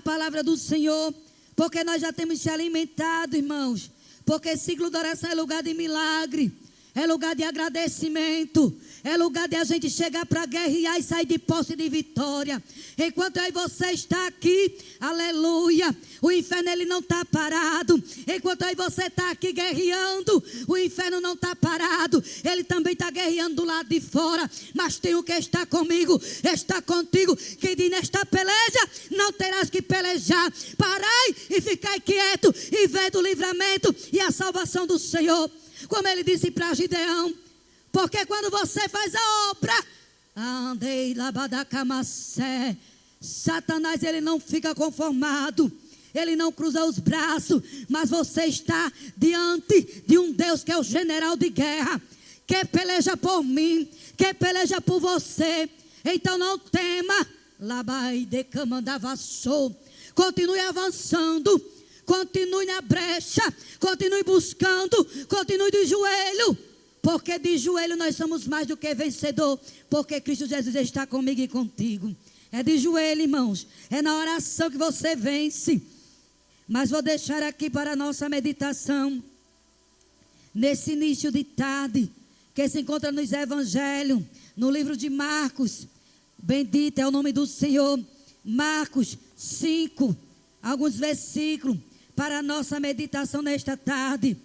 palavra do Senhor, porque nós já temos se alimentado, irmãos. Porque ciclo de oração é lugar de milagre, é lugar de agradecimento, é lugar de a gente chegar para guerrear e sair de posse de vitória. Enquanto eu e você está aqui, aleluia, o inferno ele não está parado. Enquanto eu e você está aqui guerreando, o inferno não está parado. Ele também está guerreando do lado de fora. Mas tem o que está comigo, está contigo, que diz: nesta peleja não terás que pelejar. Parai e ficai quieto e vede o livramento e a salvação do Senhor. Como ele disse para Gideão: porque quando você faz a obra, andei labadacamassé, Satanás ele não fica conformado, ele não cruza os braços, mas você está diante de um Deus que é o general de guerra, que peleja por mim, que peleja por você. Então não tema, labaidekamandavassou, continue avançando, continue na brecha, continue buscando, continue de joelho, porque de joelho nós somos mais do que vencedor, porque Cristo Jesus está comigo e contigo. É de joelho, irmãos, é na oração que você vence. Mas vou deixar aqui para a nossa meditação, nesse início de tarde, que se encontra nos Evangelhos, no livro de Marcos. Bendito é o nome do Senhor. Marcos 5, alguns versículos para a nossa meditação nesta tarde,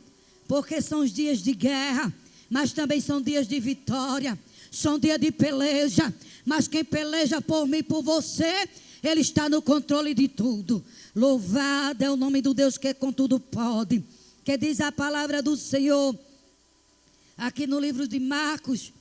porque são os dias de guerra, mas também são dias de vitória, são dias de peleja. Mas quem peleja por mim e por você, ele está no controle de tudo. Louvado é o nome do Deus que com tudo pode, que diz a palavra do Senhor aqui no livro de Marcos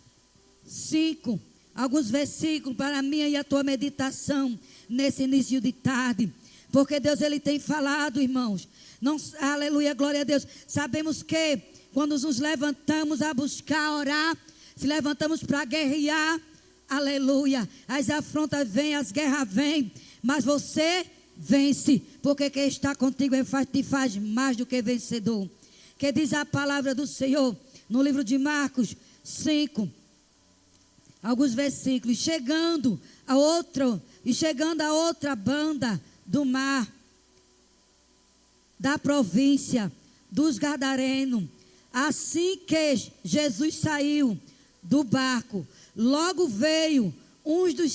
5, alguns versículos para a minha e a tua meditação nesse início de tarde. Porque Deus ele tem falado, irmãos. Não, aleluia, glória a Deus. Sabemos que quando nos levantamos a buscar, a orar, se levantamos para guerrear, aleluia, as afrontas vêm, as guerras vêm, mas você vence, porque quem está contigo te faz mais do que vencedor. Que diz a palavra do Senhor no livro de Marcos 5, alguns versículos. Chegando a outra banda do mar, da província dos Gadarenos, assim que Jesus saiu do barco, logo veio um dos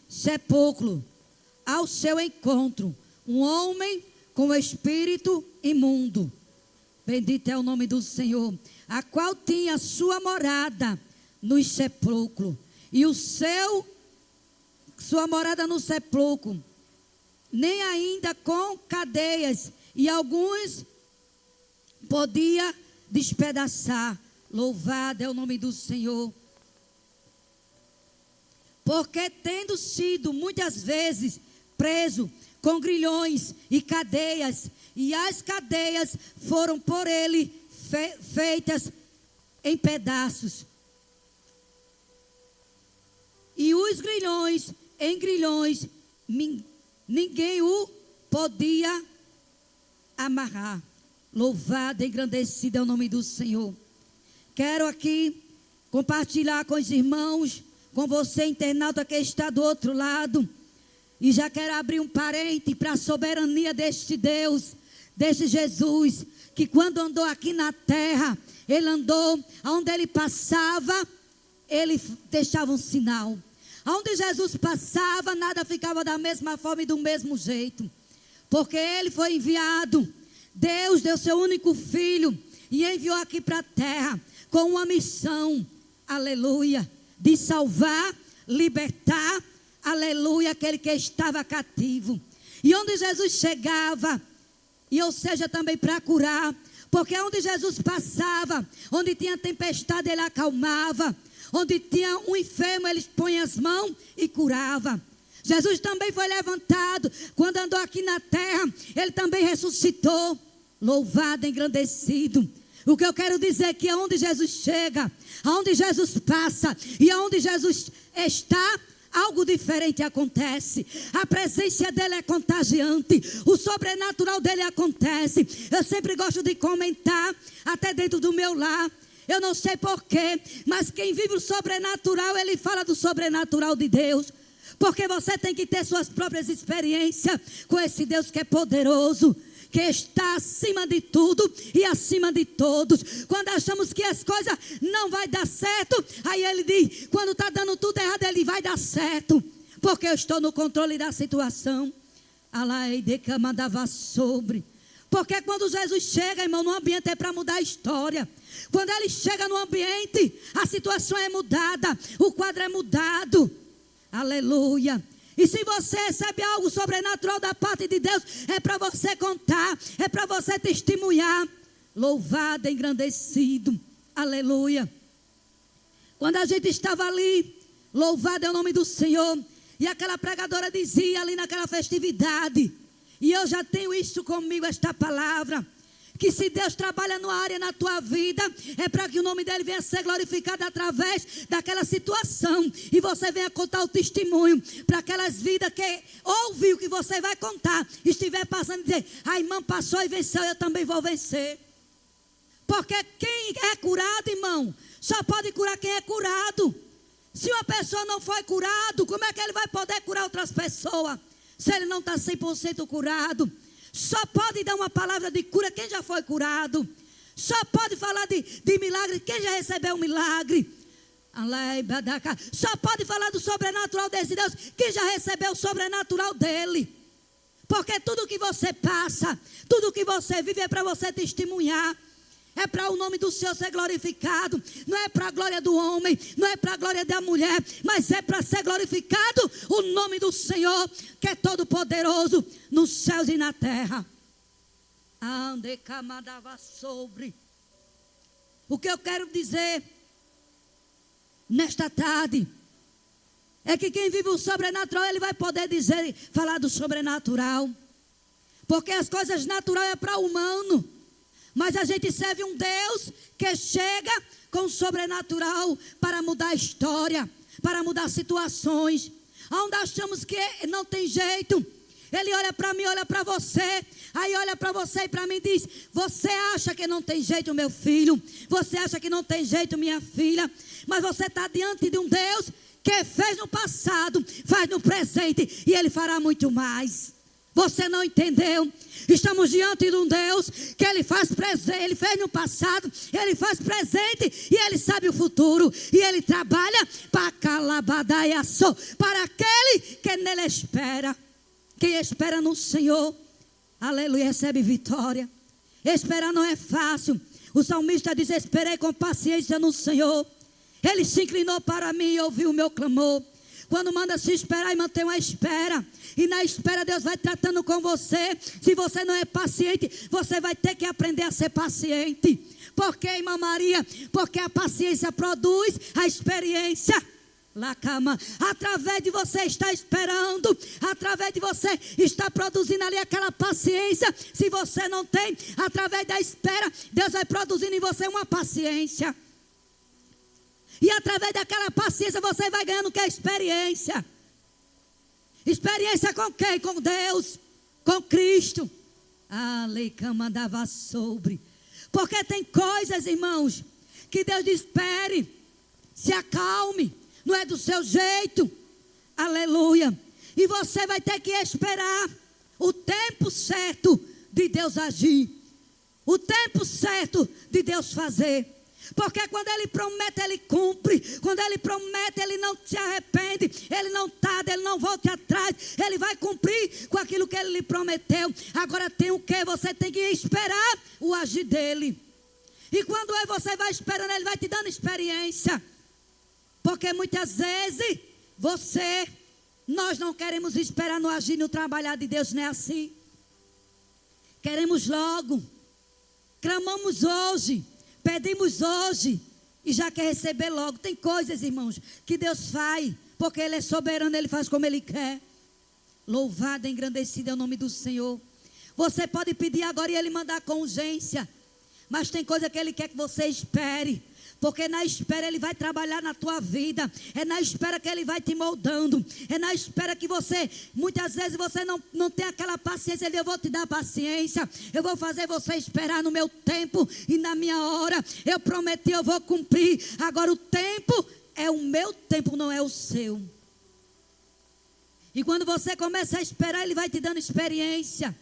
sepulcros ao seu encontro, um homem com espírito imundo. Bendito é o nome do Senhor, a qual tinha sua morada nos sepulcros. E sua morada no sepulcro, nem ainda com cadeias, e alguns podia despedaçar. Louvado é o nome do Senhor. Porque tendo sido muitas vezes preso com grilhões e cadeias, e as cadeias foram por ele feitas em pedaços, e os grilhões, em grilhões, ninguém o podia amarrar. Louvado e engrandecido é o nome do Senhor. Quero aqui compartilhar com os irmãos, com você internauta que está do outro lado, e já quero abrir um parente para a soberania deste Deus, deste Jesus, que quando andou aqui na terra, ele andou, aonde ele passava, ele deixava um sinal. Aonde Jesus passava, nada ficava da mesma forma e do mesmo jeito, porque ele foi enviado. Deus deu seu único filho e enviou aqui para a terra com uma missão, aleluia, de salvar, libertar, aleluia, aquele que estava cativo. E onde Jesus chegava, e ou seja também para curar, porque onde Jesus passava, onde tinha tempestade ele acalmava, onde tinha um enfermo ele põe as mãos e curava. Jesus também foi levantado, quando andou aqui na terra, ele também ressuscitou. Louvado, engrandecido. O que eu quero dizer é que aonde Jesus chega, aonde Jesus passa e aonde Jesus está, algo diferente acontece. A presença dele é contagiante, o sobrenatural dele acontece. Eu sempre gosto de comentar, até dentro do meu lar. Eu não sei porquê, mas quem vive o sobrenatural, ele fala do sobrenatural de Deus. Porque você tem que ter suas próprias experiências com esse Deus que é poderoso, que está acima de tudo e acima de todos. Quando achamos que as coisas não vai dar certo, aí ele diz, quando está dando tudo errado, ele vai dar certo. Porque eu estou no controle da situação. Porque quando Jesus chega, irmão, no ambiente é para mudar a história. Quando ele chega no ambiente, a situação é mudada, o quadro é mudado. Aleluia. E se você recebe algo sobrenatural da parte de Deus, é para você contar, é para você testemunhar. Louvado, engrandecido. Aleluia. Quando a gente estava ali, louvado é o nome do Senhor. E aquela pregadora dizia ali naquela festividade, e eu já tenho isso comigo, esta palavra, que se Deus trabalha numa área na tua vida, é para que o nome dele venha ser glorificado através daquela situação. E você venha contar o testemunho para aquelas vidas que ouviu que você vai contar, estiver passando e dizer, a irmã passou e venceu, eu também vou vencer. Porque quem é curado, irmão, só pode curar quem é curado. Se uma pessoa não foi curado, como é que ele vai poder curar outras pessoas? Se ele não está 100% curado. Só pode dar uma palavra de cura quem já foi curado. Só pode falar de milagre quem já recebeu um milagre. Só pode falar do sobrenatural desse Deus quem já recebeu o sobrenatural dele. Porque tudo que você passa, tudo que você vive é para você testemunhar. É para o nome do Senhor ser glorificado. Não é para a glória do homem, não é para a glória da mulher, mas é para ser glorificado o nome do Senhor, que é todo poderoso nos céus e na terra. Ande camadava sobre. O que eu quero dizer nesta tarde é que quem vive o sobrenatural, ele vai poder dizer, falar do sobrenatural. Porque as coisas naturais é para o humano. Mas a gente serve um Deus que chega com o sobrenatural para mudar a história, para mudar situações. Onde achamos que não tem jeito, ele olha para mim, olha para você, aí olha para você e para mim e diz, você acha que não tem jeito, meu filho? Você acha que não tem jeito, minha filha? Mas você está diante de um Deus que fez no passado, faz no presente e ele fará muito mais. Você não entendeu? Estamos diante de um Deus que ele faz presente, ele fez no passado, ele faz presente e ele sabe o futuro. E ele trabalha para aquele que nele espera. Quem espera no Senhor, aleluia, recebe vitória. Esperar não é fácil. O salmista diz, esperei com paciência no Senhor. Ele se inclinou para mim e ouviu o meu clamor. Quando manda se esperar e manter uma espera. E na espera Deus vai tratando com você. Se você não é paciente, você vai ter que aprender a ser paciente. Por quê, irmã Maria? Porque a paciência produz a experiência. Lacama. Através de você estar esperando, através de você estar produzindo ali aquela paciência. Se você não tem, através da espera, Deus vai produzindo em você uma paciência. E através daquela paciência você vai ganhando o que é experiência. Experiência com quem? Com Deus, com Cristo. A lei mandava sobre. Porque tem coisas, irmãos, que Deus diz, espere, se acalme, não é do seu jeito. Aleluia. E você vai ter que esperar o tempo certo de Deus agir. O tempo certo de Deus fazer. Porque quando ele promete, ele cumpre. Quando ele promete, ele não se arrepende. Ele não tarda, ele não volta atrás. Ele vai cumprir com aquilo que ele lhe prometeu. Agora tem o que? Você tem que esperar o agir dele. E quando você vai esperando, ele vai te dando experiência. Porque muitas vezes nós não queremos esperar no agir, no trabalhar de Deus, não é assim. Queremos logo. Clamamos hoje. Pedimos hoje e já quer receber logo. Tem coisas, irmãos, que Deus faz, porque Ele é soberano, Ele faz como Ele quer. Louvado, engrandecido é o nome do Senhor. Você pode pedir agora e Ele mandar com urgência. Mas tem coisa que Ele quer que você espere. Porque na espera Ele vai trabalhar na tua vida. É na espera que Ele vai te moldando. É na espera que você, muitas vezes você não tem aquela paciência. Ele, eu vou te dar paciência. Eu vou fazer você esperar no meu tempo e na minha hora. Eu prometi, eu vou cumprir. Agora o tempo é o meu tempo, não é o seu. E quando você começa a esperar, Ele vai te dando experiência.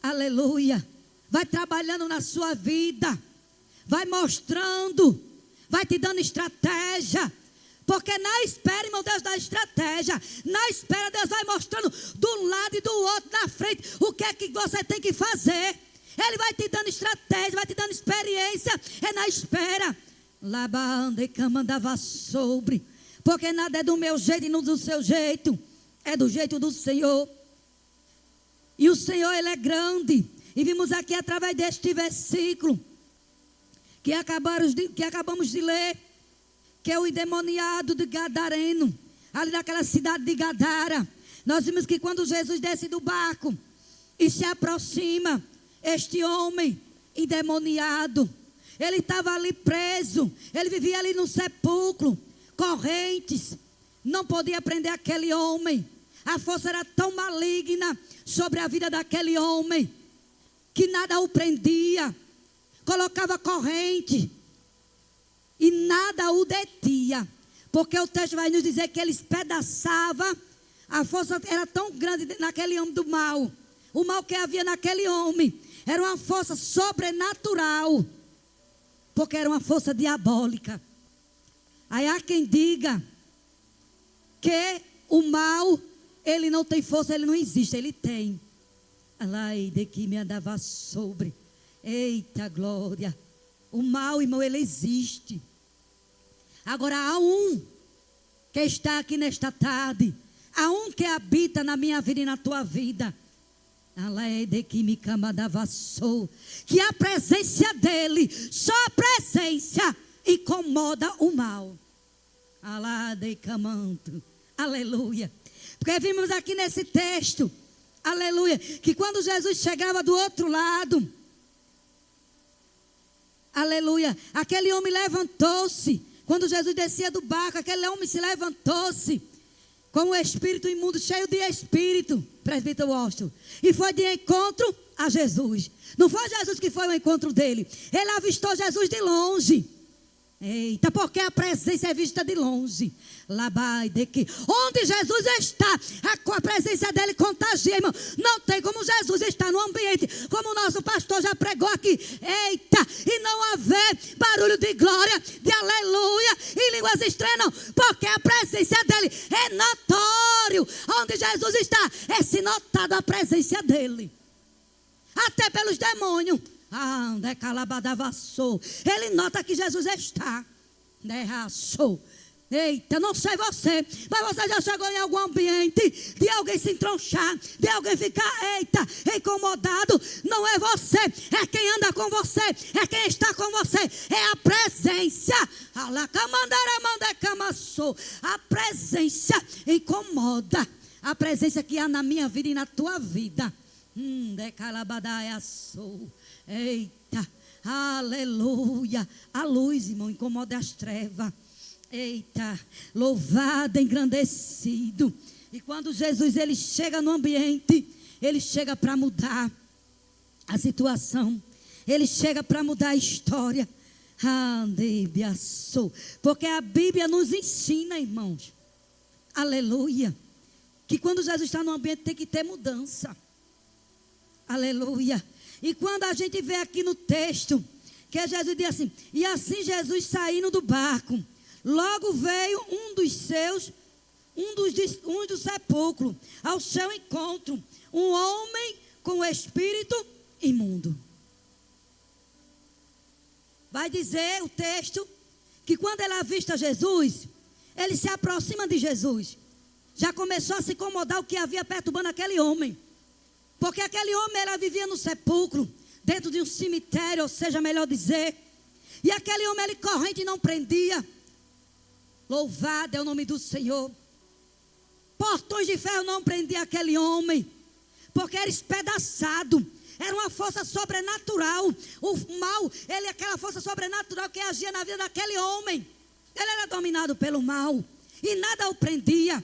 Aleluia. Vai trabalhando na sua vida. Vai mostrando. Vai te dando estratégia. Porque na espera, irmão, Deus dá estratégia. Na espera, Deus vai mostrando de um lado e do outro, na frente, o que é que você tem que fazer. Ele vai te dando estratégia, vai te dando experiência. É na espera. Labande camandava sobre. Porque nada é do meu jeito e não do seu jeito. É do jeito do Senhor. E o Senhor, Ele é grande. E vimos aqui através deste versículo que acabamos de ler, que é o endemoniado de Gadareno, ali naquela cidade de Gadara. Nós vimos que quando Jesus desce do barco e se aproxima, este homem endemoniado, ele estava ali preso, ele vivia ali no sepulcro, correntes, não podia prender aquele homem. A força era tão maligna sobre a vida daquele homem, que nada o prendia. Colocava corrente e nada o detinha. Porque o texto vai nos dizer que ele espedaçava. A força era tão grande naquele homem do mal. O mal que havia naquele homem era uma força sobrenatural. Porque era uma força diabólica. Aí há quem diga que o mal, ele não tem força, ele não existe, ele tem. Alai de que me andava sobre. Eita glória. O mal, irmão, ele existe. Agora há um que está aqui nesta tarde. Há um que habita na minha vida e na tua vida. Alai de que me camandava sobre. Que a presença dele, só a presença, incomoda o mal. Alá de camanto. Aleluia. Porque vimos aqui nesse texto, aleluia, que quando Jesus chegava do outro lado, aleluia, aquele homem levantou-se. Quando Jesus descia do barco, aquele homem se levantou-se com o espírito imundo, cheio de espírito, presbítero Washington, e foi de encontro a Jesus. Não foi Jesus que foi ao encontro dele. Ele avistou Jesus de longe. Eita, porque a presença é vista de longe. Labai de que onde Jesus está, a presença dele contagia, irmão. Não tem como Jesus estar no ambiente, como o nosso pastor já pregou aqui. Eita, e não haver barulho de glória, de aleluia, e línguas estranhas, não. Porque a presença dele é notório. Onde Jesus está, é se notado a presença dele. Até pelos demônios. Ah, onde é calabadavassou. Ele nota que Jesus está. Derraçou. Eita, não sei você, mas você já chegou em algum ambiente de alguém se entronchar, de alguém ficar, eita, incomodado. Não é você, é quem anda com você, é quem está com você, é a presença. A presença incomoda. A presença que há na minha vida e na tua vida. Eita, aleluia. A luz, irmão, incomoda as trevas. Eita, louvado, engrandecido. E quando Jesus ele chega no ambiente, ele chega para mudar a situação. Ele chega para mudar a história. Porque a Bíblia nos ensina, irmãos, aleluia, que quando Jesus está no ambiente tem que ter mudança. Aleluia. E quando a gente vê aqui no texto, que Jesus diz assim, e assim Jesus saindo do barco, logo veio um do sepulcro, ao seu encontro, um homem com espírito imundo. Vai dizer o texto, que quando ele avista Jesus, ele se aproxima de Jesus. Já começou a se incomodar o que havia perturbando aquele homem. Porque aquele homem, ela vivia no sepulcro, dentro de um cemitério, ou seja, melhor dizer. E aquele homem, ele corrente não prendia. Louvado é o nome do Senhor. Portões de ferro não prendiam aquele homem, porque era espedaçado. Era uma força sobrenatural. O mal, ele é aquela força sobrenatural que agia na vida daquele homem. Ele era dominado pelo mal. E nada o prendia.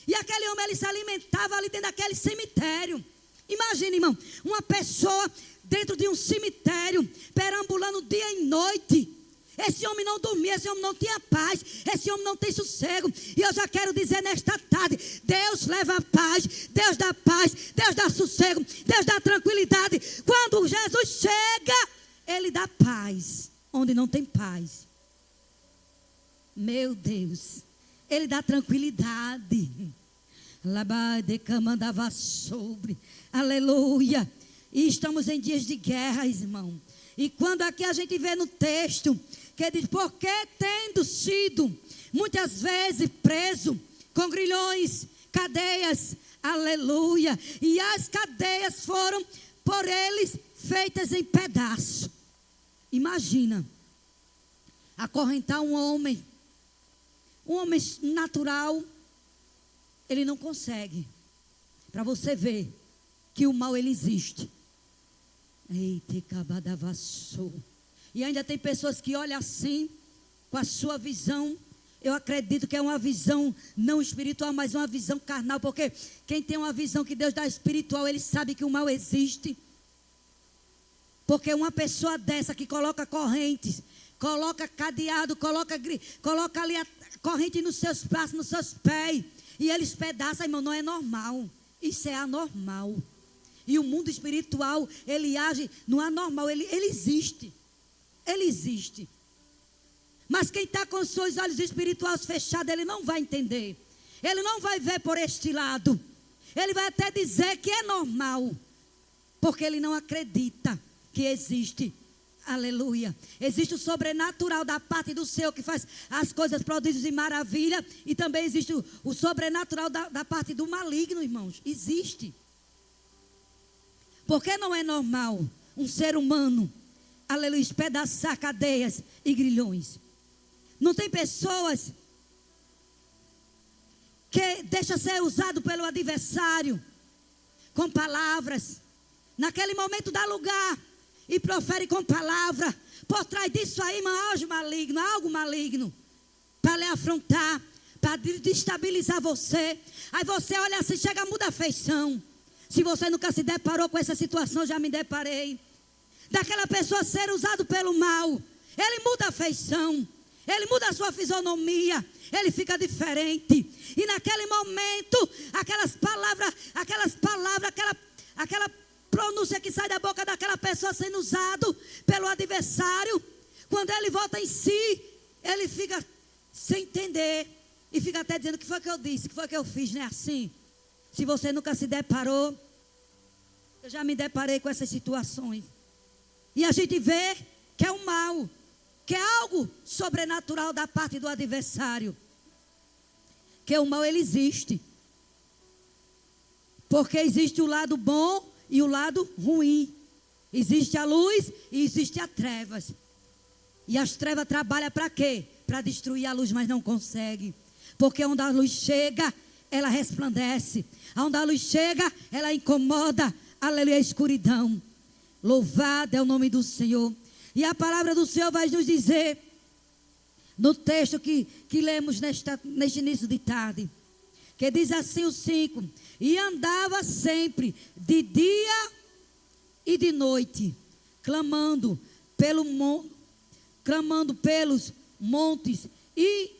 E aquele homem, ele se alimentava ali dentro daquele cemitério. Imagina, irmão, uma pessoa dentro de um cemitério, perambulando dia e noite. Esse homem não dormia, esse homem não tinha paz, esse homem não tem sossego. E eu já quero dizer nesta tarde: Deus leva a paz, Deus dá sossego, Deus dá tranquilidade. Quando Jesus chega, Ele dá paz onde não tem paz. Meu Deus, Ele dá tranquilidade. Labadecamandava sobre, aleluia. E estamos em dias de guerra, irmão. E quando aqui a gente vê no texto que diz: porque tendo sido muitas vezes preso com grilhões, cadeias, aleluia, e as cadeias foram por eles feitas em pedaço. Imagina, acorrentar um homem natural, ele não consegue. Para você ver que o mal ele existe. Eita, cabadavassou. E ainda tem pessoas que olham assim, com a sua visão. Eu acredito que é uma visão não espiritual, mas uma visão carnal. Porque quem tem uma visão que Deus dá espiritual, ele sabe que o mal existe. Porque uma pessoa dessa que coloca correntes, coloca cadeado, coloca ali a corrente nos seus braços, nos seus pés, e eles pedaçam, irmão, não é normal. Isso é anormal. E o mundo espiritual, ele age no anormal, ele existe. Ele existe. Mas quem está com os seus olhos espirituais fechados, ele não vai entender. Ele não vai ver por este lado. Ele vai até dizer que é normal. Porque ele não acredita que existe. Aleluia. Existe o sobrenatural da parte do Senhor que faz as coisas, prodígios e maravilha. E também existe o sobrenatural da parte do maligno, irmãos. Existe. Porque não é normal um ser humano, aleluia, espedaçar cadeias e grilhões. Não tem pessoas que deixam ser usado pelo adversário com palavras. Naquele momento dá lugar e profere com palavra. Por trás disso aí, irmão, algo maligno para lhe afrontar, para destabilizar você. Aí você olha assim, chega, muda a feição. Se você nunca se deparou com essa situação, já me deparei. Daquela pessoa ser usado pelo mal. Ele muda a feição. Ele muda a sua fisionomia. Ele fica diferente. E naquele momento, aquelas palavras, aquela pronúncia que sai da boca daquela pessoa sendo usado pelo adversário, quando ele volta em si, ele fica sem entender. E fica até dizendo: o que foi que eu disse? O que foi que eu fiz? Não é assim? Se você nunca se deparou, eu já me deparei com essas situações. E a gente vê que é um mal, que é algo sobrenatural da parte do adversário. Que o mal ele existe. Porque existe o lado bom e o lado ruim. Existe a luz e existe as trevas. E as trevas trabalham para quê? Para destruir a luz, mas não consegue. Porque onde a luz chega, ela resplandece. Onde a luz chega, ela incomoda. Aleluia, a escuridão. Louvado é o nome do Senhor. E a palavra do Senhor vai nos dizer, no texto que lemos neste início de tarde, que diz assim o 5: e andava sempre de dia e de noite, clamando pelos montes e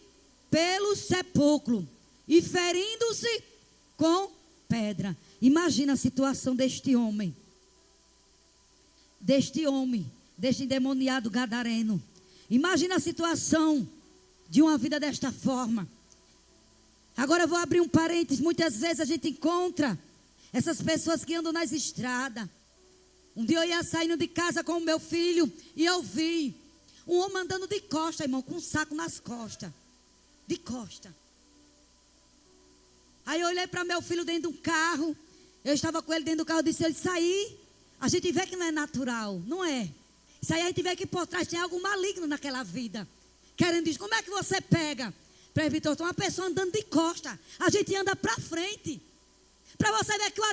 pelo sepulcro, e ferindo-se com pedra. Imagina a situação deste homem, deste endemoniado gadareno. Imagina a situação de uma vida desta forma. Agora eu vou abrir um parênteses. Muitas vezes a gente encontra essas pessoas que andam nas estradas. Um dia eu ia saindo de casa com o meu filho e eu vi um homem andando de costa, irmão, com um saco nas costas. De costa. Aí eu olhei para meu filho dentro de um carro. Eu estava com ele dentro do carro e disse: isso aí, a gente vê que não é natural, não é? Isso aí a gente vê que por trás tem algo maligno naquela vida. Querendo dizer, como é que você pega? Presbiteriano, uma pessoa andando de costa. A gente anda para frente. Para você ver que o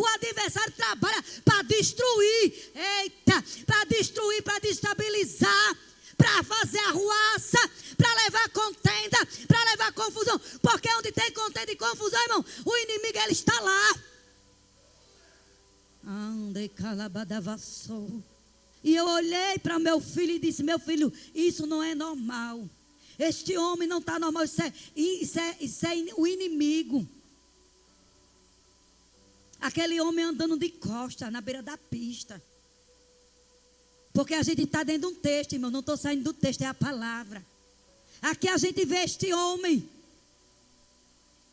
adversário trabalha para destruir. Eita, para destruir, para destabilizar, para fazer arruaça, para levar contenda, para levar confusão. Porque onde tem contenda e confusão, irmão, o inimigo ele está lá. E eu olhei para meu filho e disse: meu filho, isso não é normal. Este homem não está normal. Isso é o inimigo. Aquele homem andando de costas na beira da pista. Porque a gente está dentro de um texto, irmão. Não estou saindo do texto, é a palavra. Aqui a gente vê este homem,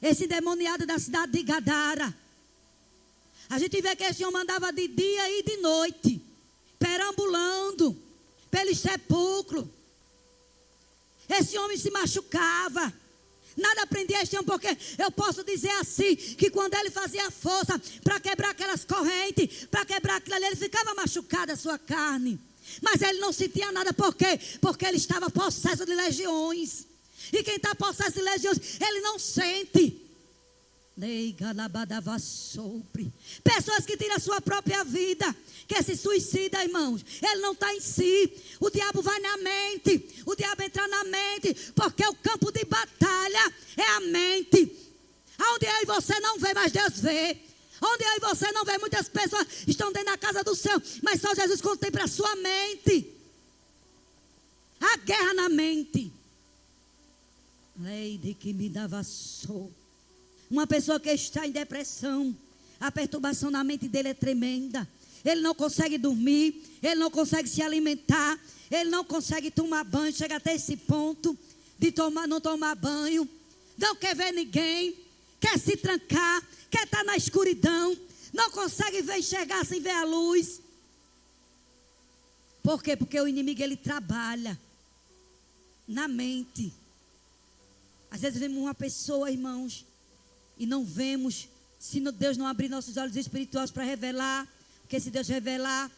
esse endemoniado da cidade de Gadara. A gente vê que esse homem andava de dia e de noite, perambulando pelos sepulcros. Esse homem se machucava. Nada prendia este homem, porque eu posso dizer assim, que quando ele fazia força para quebrar aquelas correntes, para quebrar aquilo ali, ele ficava machucado a sua carne. Mas ele não sentia nada, por quê? Porque ele estava possesso de legiões. E quem está possesso de legiões, ele não sente. Pessoas que tiram a sua própria vida, que se suicida, irmãos. Ele não está em si. O diabo vai na mente. O diabo entra na mente. Porque o campo de batalha é a mente. Onde eu e você não vê, mas Deus vê. Onde eu e você não vê, muitas pessoas estão dentro da casa do céu, mas só Jesus contempla a sua mente. A guerra na mente. Lei de que me dava sou. Uma pessoa que está em depressão, a perturbação na mente dele é tremenda. Ele não consegue dormir, ele não consegue se alimentar, ele não consegue tomar banho. Chega até esse ponto de não tomar banho, não quer ver ninguém, quer se trancar, quer estar na escuridão, não consegue enxergar sem ver a luz. Por quê? Porque o inimigo ele trabalha na mente. Às vezes vemos uma pessoa, irmãos, e não vemos, se Deus não abrir nossos olhos espirituais para revelar. Porque se Deus revelar,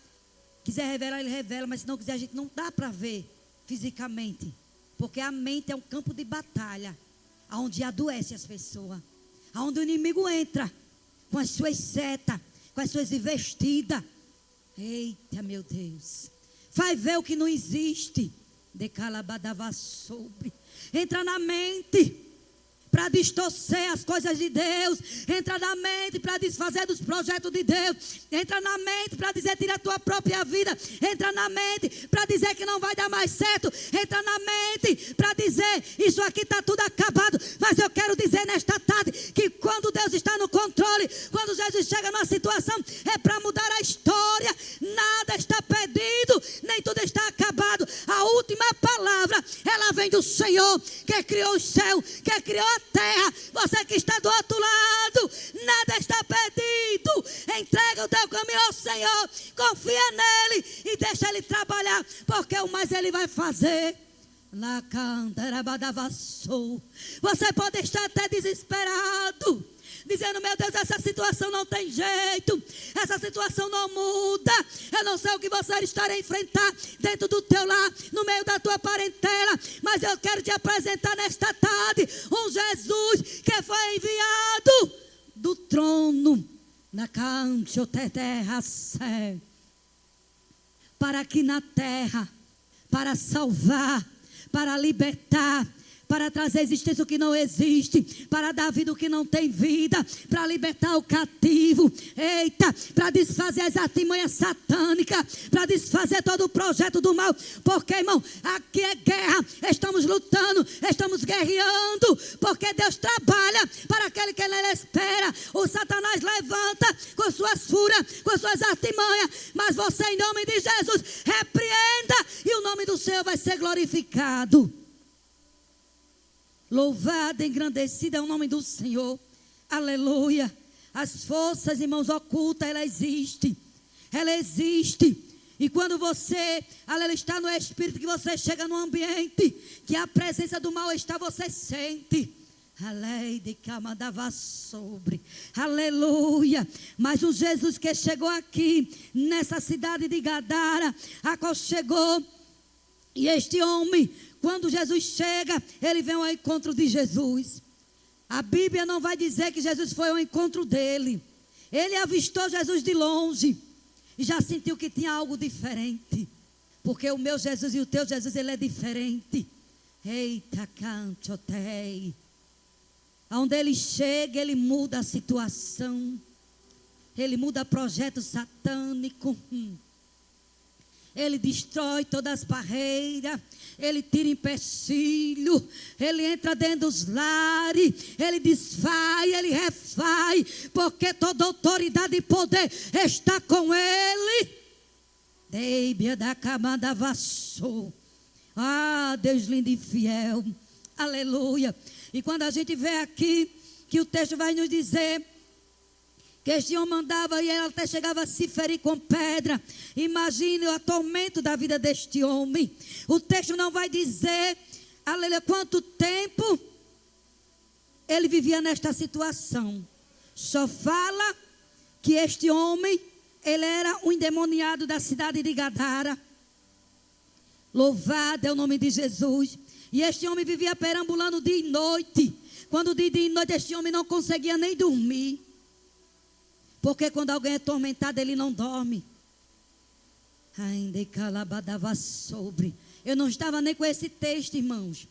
quiser revelar, Ele revela. Mas se não quiser, a gente não dá para ver fisicamente. Porque a mente é um campo de batalha, onde adoece as pessoas. Onde o inimigo entra com as suas setas, com as suas investidas. Eita, meu Deus. Vai ver o que não existe. Decalabadava sobre. Entra na mente para distorcer as coisas de Deus. Entra na mente para desfazer dos projetos de Deus. Entra na mente para dizer tira a tua própria vida. Entra na mente para dizer que não vai dar mais certo. Entra na mente para dizer isso aqui está tudo acabado. Mas eu quero dizer nesta tarde que quando Deus está no controle, quando Jesus chega numa situação, é para mudar a história. Nada está perdido, nem tudo está acabado. A última palavra, ela vem do Senhor, que criou o céu, que criou a terra. Você que está do outro lado, nada está perdido. Entrega o teu caminho ao Senhor, confia nele e deixa ele trabalhar, porque o mais ele vai fazer. Você pode estar até desesperado, dizendo, meu Deus, essa situação não tem jeito, essa situação não muda. Eu não sei o que você estará a enfrentar dentro do teu lar, no meio da tua parentela, mas eu quero te apresentar nesta tarde um Jesus que foi enviado do trono na cancha terra para aqui na terra, para salvar, para libertar, para trazer existência o que não existe, para dar vida o que não tem vida, para libertar o cativo, eita, para desfazer as artimanhas satânicas, para desfazer todo o projeto do mal, porque, irmão, aqui é guerra, estamos lutando, estamos guerreando, porque Deus trabalha para aquele que Ele espera. O Satanás levanta com suas fúrias, com suas artimanhas, mas você, em nome de Jesus, repreenda e o nome do Senhor vai ser glorificado. Louvado, engrandecido é o nome do Senhor. Aleluia. As forças, irmãos, ocultas, ela existe. Ela existe. E quando você, aleluia, está no Espírito, que você chega num ambiente que a presença do mal está, você sente. Aleluia. Mas o Jesus que chegou aqui, nessa cidade de Gadara, aconchegou. E este homem, quando Jesus chega, ele vem ao encontro de Jesus. A Bíblia não vai dizer que Jesus foi ao encontro dele. Ele avistou Jesus de longe e já sentiu que tinha algo diferente. Porque o meu Jesus e o teu Jesus, ele é diferente. Eita, cantotei. Aonde ele chega, ele muda a situação. Ele muda projeto satânico. Ele destrói todas as barreiras. Ele tira empecilho. Ele entra dentro dos lares. Ele desfaz, ele refaz. Porque toda autoridade e poder está com ele. Deibia da camada vassou. Ah, Deus lindo e fiel. Aleluia. E quando a gente vê aqui, que o texto vai nos dizer que este homem andava e ele até chegava a se ferir com pedra. Imagine o tormento da vida deste homem. O texto não vai dizer, aleluia, quanto tempo ele vivia nesta situação. Só fala que este homem, ele era um endemoniado da cidade de Gadara. Louvado é o nome de Jesus. E este homem vivia perambulando dia e noite. Quando dia e noite este homem não conseguia nem dormir. Porque quando alguém é atormentado, ele não dorme. Ainda calabadava sobre. Eu não estava nem com esse texto, irmãos.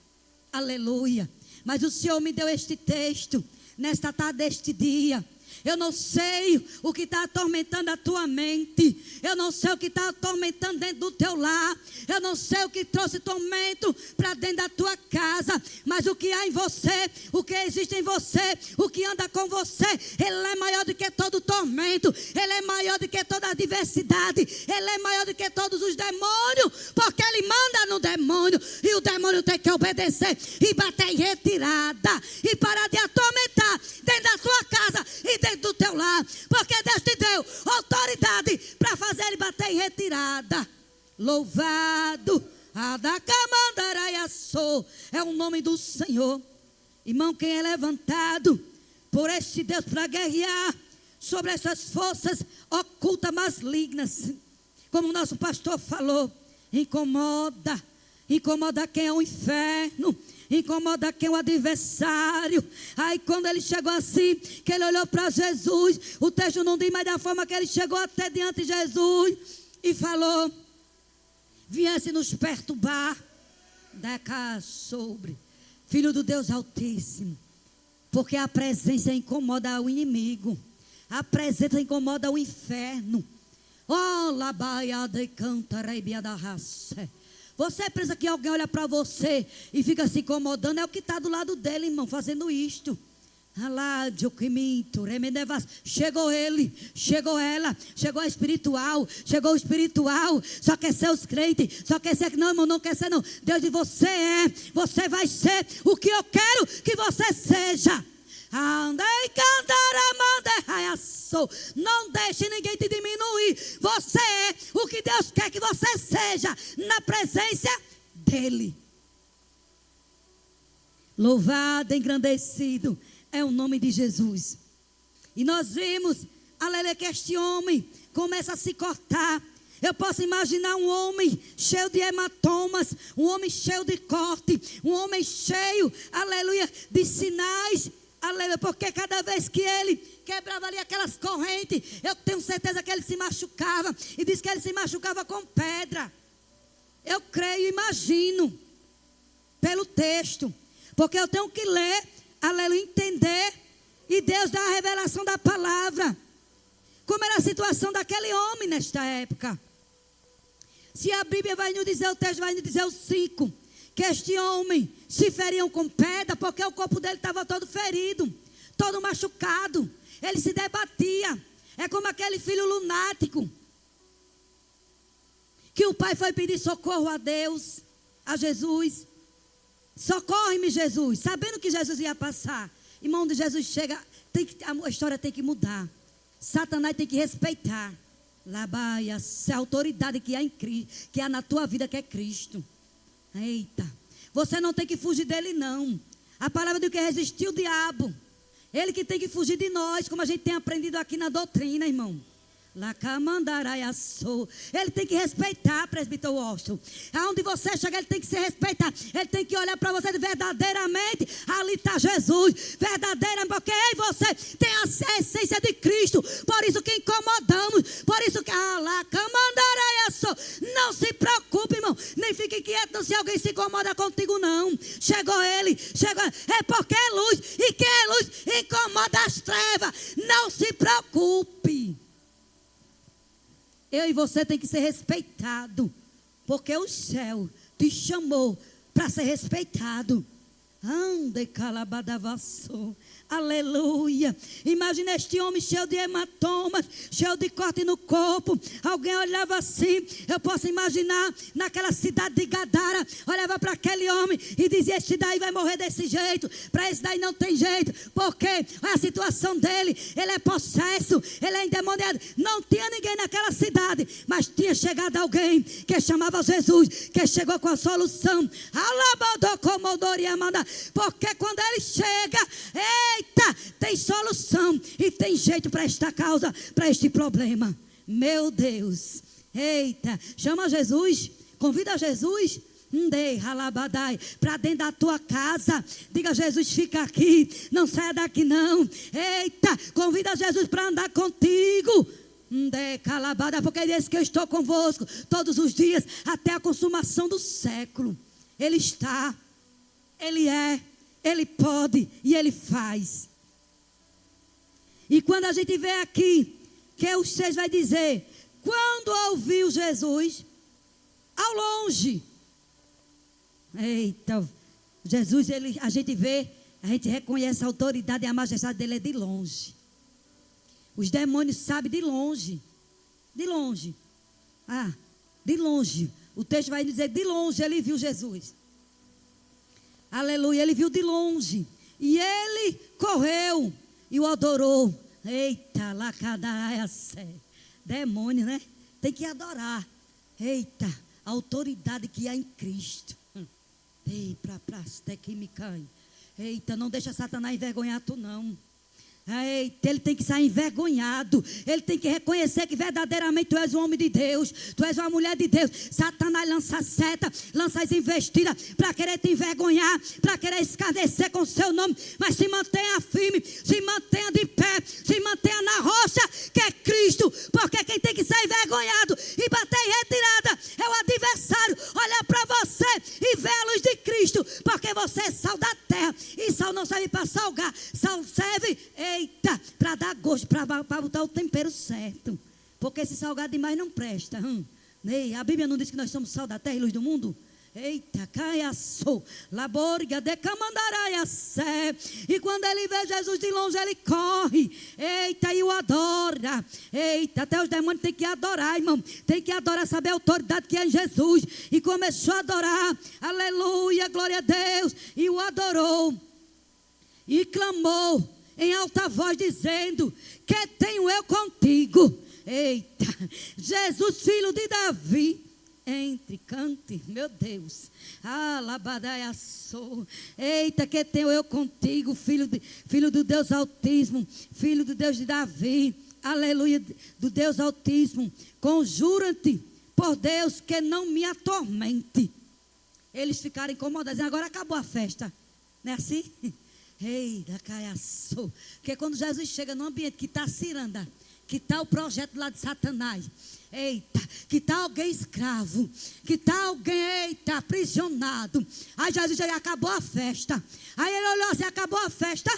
Aleluia. Mas o Senhor me deu este texto nesta tarde deste dia. Eu não sei o que está atormentando a tua mente. Eu não sei o que está atormentando dentro do teu lar. Eu não sei o que trouxe tormento para dentro da tua casa. Mas o que há em você, o que existe em você, o que anda com você, ele é maior do que todo tormento. Ele é maior do que toda adversidade. Ele é maior do que todos os demônios. Porque ele manda no demônio. E o demônio tem que obedecer e bater em retirada. E parar de atormentar dentro da tua casa e dentro do teu lar, porque Deus te deu autoridade para fazer ele bater em retirada. Louvado é o nome do Senhor. Irmão, quem é levantado por este Deus para guerrear sobre essas forças ocultas malignas, como o nosso pastor falou, incomoda quem é o inferno, incomoda quem é o adversário. Aí quando ele chegou assim, que ele olhou para Jesus, o texto não diz, mas da forma que ele chegou até diante de Jesus e falou, viesse nos perturbar, da cá sobre, Filho do Deus Altíssimo, porque a presença incomoda o inimigo, a presença incomoda o inferno. Oh, labaia de canta reibia da raça. Você pensa que alguém olha para você e fica se incomodando, é o que está do lado dele, irmão, fazendo isto. Chegou ele, chegou ela, chegou a espiritual, chegou o espiritual. Só quer ser os crentes, só quer ser, não, irmão, não quer ser não. Deus diz, você vai ser o que eu quero que você seja. Não deixe ninguém te diminuir. Você é o que Deus quer que você seja na presença dele. Louvado, engrandecido é o nome de Jesus. E nós vimos, aleluia, que este homem começa a se cortar. Eu posso imaginar um homem cheio de hematomas, um homem cheio de corte, um homem cheio, aleluia, de sinais. Aleluia, porque cada vez que ele quebrava ali aquelas correntes, eu tenho certeza que ele se machucava. E diz que ele se machucava com pedra. Eu creio, imagino, pelo texto. Porque eu tenho que ler, aleluia, entender. E Deus dá a revelação da palavra. Como era a situação daquele homem nesta época. Se a Bíblia vai nos dizer, o texto vai nos dizer os 5. Que este homem se feriam com pedra, porque o corpo dele estava todo ferido, todo machucado. Ele se debatia. É como aquele filho lunático, que o pai foi pedir socorro a Deus, a Jesus. Socorre-me, Jesus, sabendo que Jesus ia passar. Irmão, de Jesus chega, a história tem que mudar. Satanás tem que respeitar. Labaia, a autoridade que há em Cristo, que há na tua vida, que é Cristo. Eita, você não tem que fugir dele não. A palavra diz que resistiu o diabo. Ele que tem que fugir de nós, como a gente tem aprendido aqui na doutrina, irmão. Ele tem que respeitar, presbítero Washington. Aonde você chega, ele tem que se respeitar. Ele tem que olhar para você verdadeiramente. Ali está Jesus. Verdadeiramente, porque eu e você tem a essência de Cristo. Por isso que incomodamos. Por isso que não se preocupe, irmão. Nem fique quieto se alguém se incomoda contigo, não. Chegou ele. É porque é luz. E quem é luz incomoda as trevas. Não se preocupe. Eu e você tem que ser respeitado, porque o céu te chamou para ser respeitado. Ande calabadavassou. Aleluia. Imagina este homem cheio de hematomas, cheio de corte no corpo. Alguém olhava assim. Eu posso imaginar naquela cidade de Gadara. Olhava para aquele homem e dizia: este daí vai morrer desse jeito. Para esse daí não tem jeito. Porque a situação dele, ele é possesso, ele é endemoniado. Não tinha ninguém naquela cidade, mas tinha chegado alguém que chamava Jesus, que chegou com a solução. Porque quando ele chega, eita, tem solução e tem jeito para esta causa, para este problema. Meu Deus, eita, chama Jesus, convida Jesus para dentro da tua casa. Diga: Jesus, fica aqui, não saia daqui não. Eita, convida Jesus para andar contigo. Porque ele disse que eu estou convosco todos os dias até a consumação do século. Ele está, ele é, ele pode e ele faz. E quando a gente vê aqui que os 6 vai dizer: quando ouviu Jesus ao longe. Eita, Jesus, a gente vê, a gente reconhece a autoridade e a majestade dele é de longe. Os demônios sabem de longe. De longe. De longe. O texto vai dizer: de longe ele viu Jesus. Aleluia, ele viu de longe. E ele correu e o adorou. Eita, lacadaia-sé. Demônio, né? Tem que adorar. Eita, a autoridade que há em Cristo. Ei, até que me cai. Eita, não deixa Satanás envergonhar tu não. Eita, ele tem que sair envergonhado. Ele tem que reconhecer que verdadeiramente tu és um homem de Deus. Tu és uma mulher de Deus. Satanás lança seta, lança as investidas para querer te envergonhar, para querer escarnecer com o seu nome. Mas se mantenha firme, se mantenha de pé, se mantenha na rocha que é Cristo. Porque quem tem que ser envergonhado e bater em retirada é o adversário. Olhar para você e ver a luz de Cristo. Porque você é sal da terra. E sal não serve para salgar. Sal serve, eita, para dar gosto, para botar o tempero certo. Porque esse salgado demais não presta. A Bíblia não diz que nós somos sal da terra e luz do mundo? Eita, caiaçou, laboriga, decamandaraiaçé. E quando ele vê Jesus de longe, ele corre. Eita, e o adora. Eita, até os demônios têm que adorar, irmão. Tem que adorar, saber a autoridade que é em Jesus. E começou a adorar. Aleluia, glória a Deus. E o adorou. E clamou em alta voz, dizendo: que tenho eu contigo? Eita, Jesus, filho de Davi, entre, cante, meu Deus. Labadaiaçou. Eita, que tenho eu contigo, filho do Deus Altíssimo, filho do Deus de Davi. Aleluia, do Deus Altíssimo. Conjura-te por Deus que não me atormente. Eles ficaram incomodados. Agora acabou a festa. Não é assim? Eita, caiaçou. Porque quando Jesus chega num ambiente que está ciranda, que está o projeto lá de Satanás, eita, que está alguém escravo, que está alguém, eita, aprisionado. Aí Jesus já acabou a festa. Aí ele olhou assim: acabou a festa?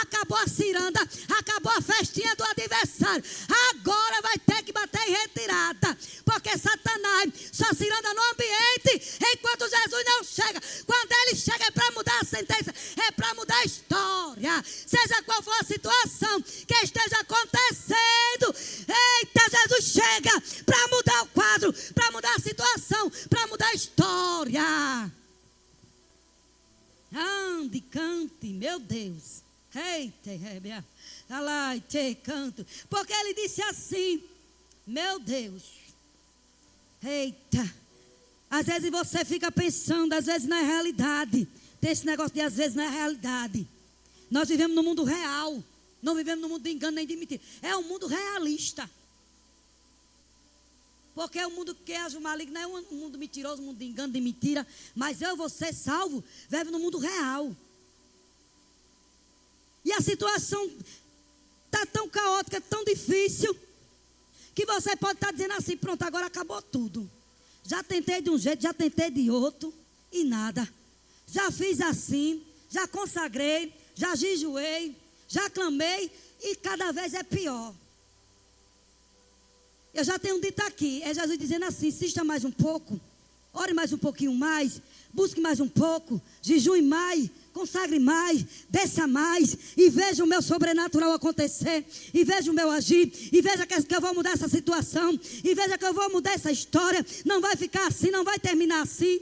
Acabou a ciranda, acabou a festinha do adversário. Agora vai ter que bater em retirada. Porque Satanás só ciranda no ambiente enquanto Jesus não chega. Quando ele chega é para mudar a sentença, é para mudar a história. Seja qual for a situação que esteja acontecendo, eita, Jesus chega para mudar o quadro, para mudar a situação, para mudar a história. Ande, cante, meu Deus. Eita, canto. Porque ele disse assim: meu Deus. Eita. Às vezes você fica pensando, às vezes não é realidade. Tem esse negócio de às vezes não é realidade. Nós vivemos no mundo real. Não vivemos no mundo de engano nem de mentira. É um mundo realista. Porque o mundo que age o maligno é um mundo mentiroso, um mundo de engano, de mentira. Mas eu, você, salvo, vive no mundo real. E a situação está tão caótica, tão difícil, que você pode estar dizendo assim, pronto, agora acabou tudo. Já tentei de um jeito, já tentei de outro, e nada. Já fiz assim, já consagrei, já jejuei, já clamei, e cada vez é pior. Eu já tenho dito aqui, é Jesus dizendo assim, insista mais um pouco, ore mais um pouquinho mais, busque mais um pouco, jejue mais, consagre mais, desça mais, e veja o meu sobrenatural acontecer, e veja o meu agir, e veja que eu vou mudar essa situação, e veja que eu vou mudar essa história, não vai ficar assim, não vai terminar assim.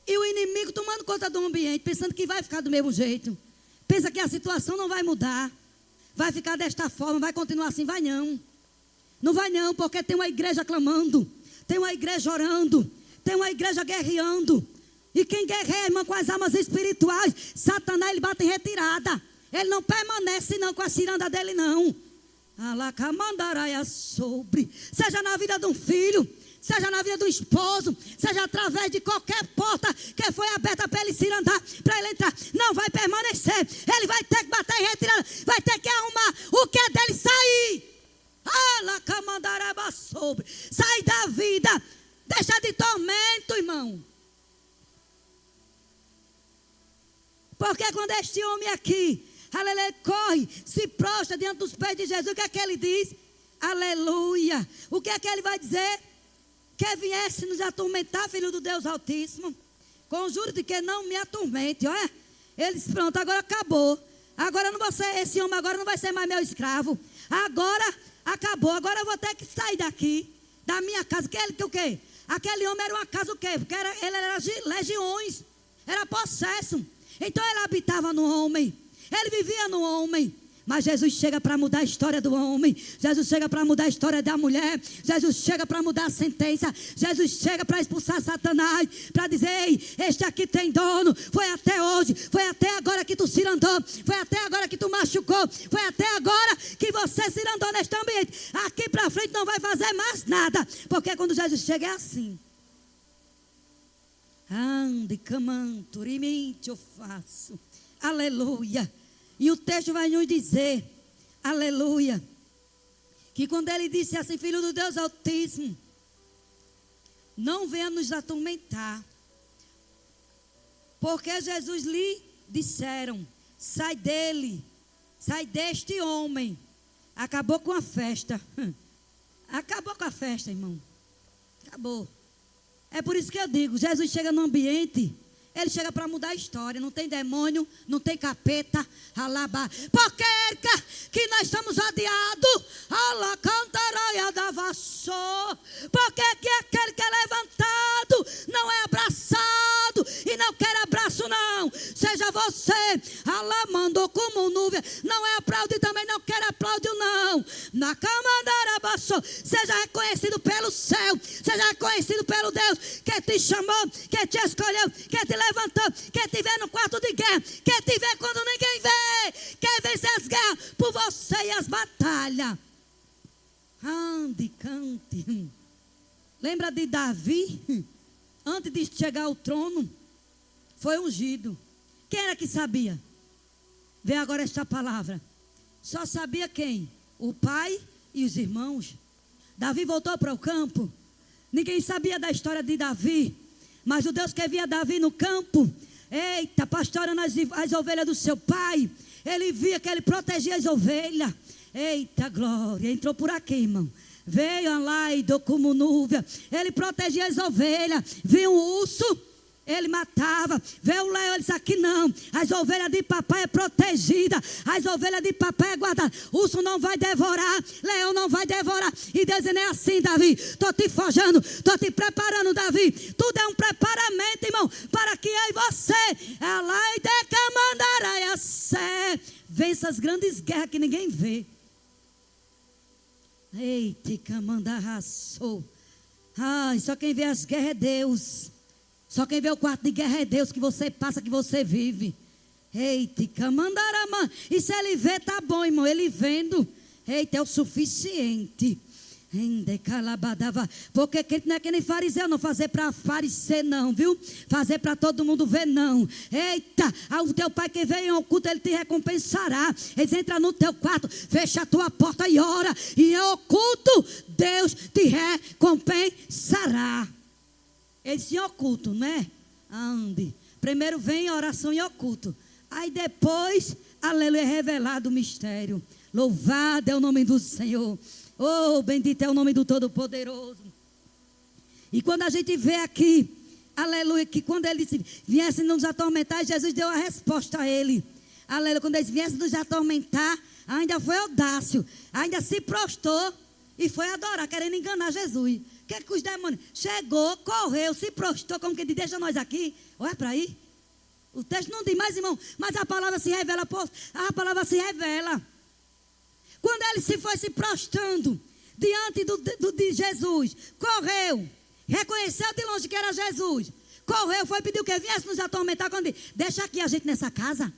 E o inimigo tomando conta do ambiente, pensando que vai ficar do mesmo jeito, pensa que a situação não vai mudar, vai ficar desta forma, vai continuar assim, vai não. Não vai não, porque tem uma igreja clamando, tem uma igreja orando, tem uma igreja guerreando. E quem guerreia, irmão, com as armas espirituais, Satanás, ele bate em retirada. Ele não permanece não com a ciranda dele não. Alacamandaraia sobre. Seja na vida de um filho, seja na vida do esposo, seja através de qualquer porta que foi aberta para ele cirandar, para ele entrar, não vai permanecer. Ele vai ter que bater em retirada, vai ter que arrumar o que é dele sair. Sobre. Sai da vida, deixa de tormento, irmão. Porque quando este homem aqui, aleluia, corre, se prostra diante dos pés de Jesus, o que é que ele diz? Aleluia. O que é que ele vai dizer? Que viesse nos atormentar, filho do Deus Altíssimo. Conjuro de que não me atormente, olha. Ele disse, pronto, agora acabou. Agora não vou ser, esse homem agora não vai ser mais meu escravo. Agora acabou, agora eu vou ter que sair daqui, da minha casa. Que ele, que o quê? Aquele homem era uma casa o quê? Porque ele era legiões, era possesso. Então ele habitava no homem, ele vivia no homem. Mas Jesus chega para mudar a história do homem. Jesus chega para mudar a história da mulher. Jesus chega para mudar a sentença. Jesus chega para expulsar Satanás, para dizer, ei, este aqui tem dono. Foi até hoje, foi até agora que tu se andou, foi até agora que tu machucou, foi até agora que você se andou neste ambiente. Aqui para frente não vai fazer mais nada. Porque quando Jesus chega é assim. Ande, camanturamente eu faço. Aleluia. E o texto vai nos dizer, aleluia, que quando ele disse assim, filho do Deus Altíssimo, não venha nos atormentar, porque Jesus lhe disseram, sai dele, sai deste homem. Acabou com a festa. Acabou com a festa, irmão. Acabou. É por isso que eu digo, Jesus chega no ambiente, ele chega para mudar a história. Não tem demônio, não tem capeta. Alabá. Porque que nós somos odiados. Alacantaraia da vassoura. Porque que aquele que é levantado não é abraçado. E não quer abraço não. Seja você, alamando como nuvem. Não é aplauso e também não quer aplauso não. Na cama da vassoura. Seja reconhecido pelo céu. Seja reconhecido pelo Deus que te chamou, que te escolheu, que te levantou, quer te ver no quarto de guerra, quer te ver quando ninguém vê, quer vencer as guerras por você e as batalhas. Ande, cante. Lembra de Davi? Antes de chegar ao trono, foi ungido. Quem era que sabia? Vê agora esta palavra. Só sabia quem? O pai e os irmãos. Davi voltou para o campo. Ninguém sabia da história de Davi. Mas o Deus que via Davi no campo, eita, pastorando as ovelhas do seu pai, ele via que ele protegia as ovelhas. Eita, glória, entrou por aqui, irmão. Veio lá e deu como nuvem. Ele protegia as ovelhas. Viu um urso, ele matava. Veio o leão, ele disse, aqui não. As ovelhas de papai é protegida. As ovelhas de papai é guardada. Urso não vai devorar, leão não vai devorar. E Deus dizendo, é assim, Davi. Estou te forjando, estou te preparando, Davi. Tudo é um preparamento, irmão, para que eu e você, ela e decamandará vença as grandes guerras que ninguém vê. Eita, camandarraçou. Ai, só quem vê as guerras é Deus. Só quem vê o quarto de guerra é Deus, que você passa, que você vive. Eita, camandarama. E se ele vê, tá bom, irmão. Ele vendo, eita, é o suficiente. Porque crente não é que nem fariseu, não. Fazer para aparecer, não, viu? Fazer para todo mundo ver, não. Eita, o teu pai que veio ao culto, ele te recompensará. Eles entram no teu quarto, fecha a tua porta e ora. E em oculto, Deus te recompensará. Eles em oculto, né? Ande. Primeiro vem a oração em oculto. Aí depois, aleluia, é revelado o mistério. Louvado é o nome do Senhor. Oh, bendito é o nome do Todo-Poderoso. E quando a gente vê aqui, aleluia, que quando eles viessem nos atormentar, Jesus deu a resposta a ele. Aleluia, quando eles viessem nos atormentar, ainda foi audácio, ainda se prostou e foi adorar, querendo enganar Jesus. O que é que os demônios? Chegou, correu, se prostou, como que diz, deixa nós aqui, olha para aí. O texto não diz mais, irmão, mas a palavra se revela, a palavra se revela. Quando ele se foi se prostrando diante de Jesus, correu, reconheceu de longe que era Jesus, correu, foi pedir o que viesse nos atormentar, quando disse, deixa aqui a gente nessa casa,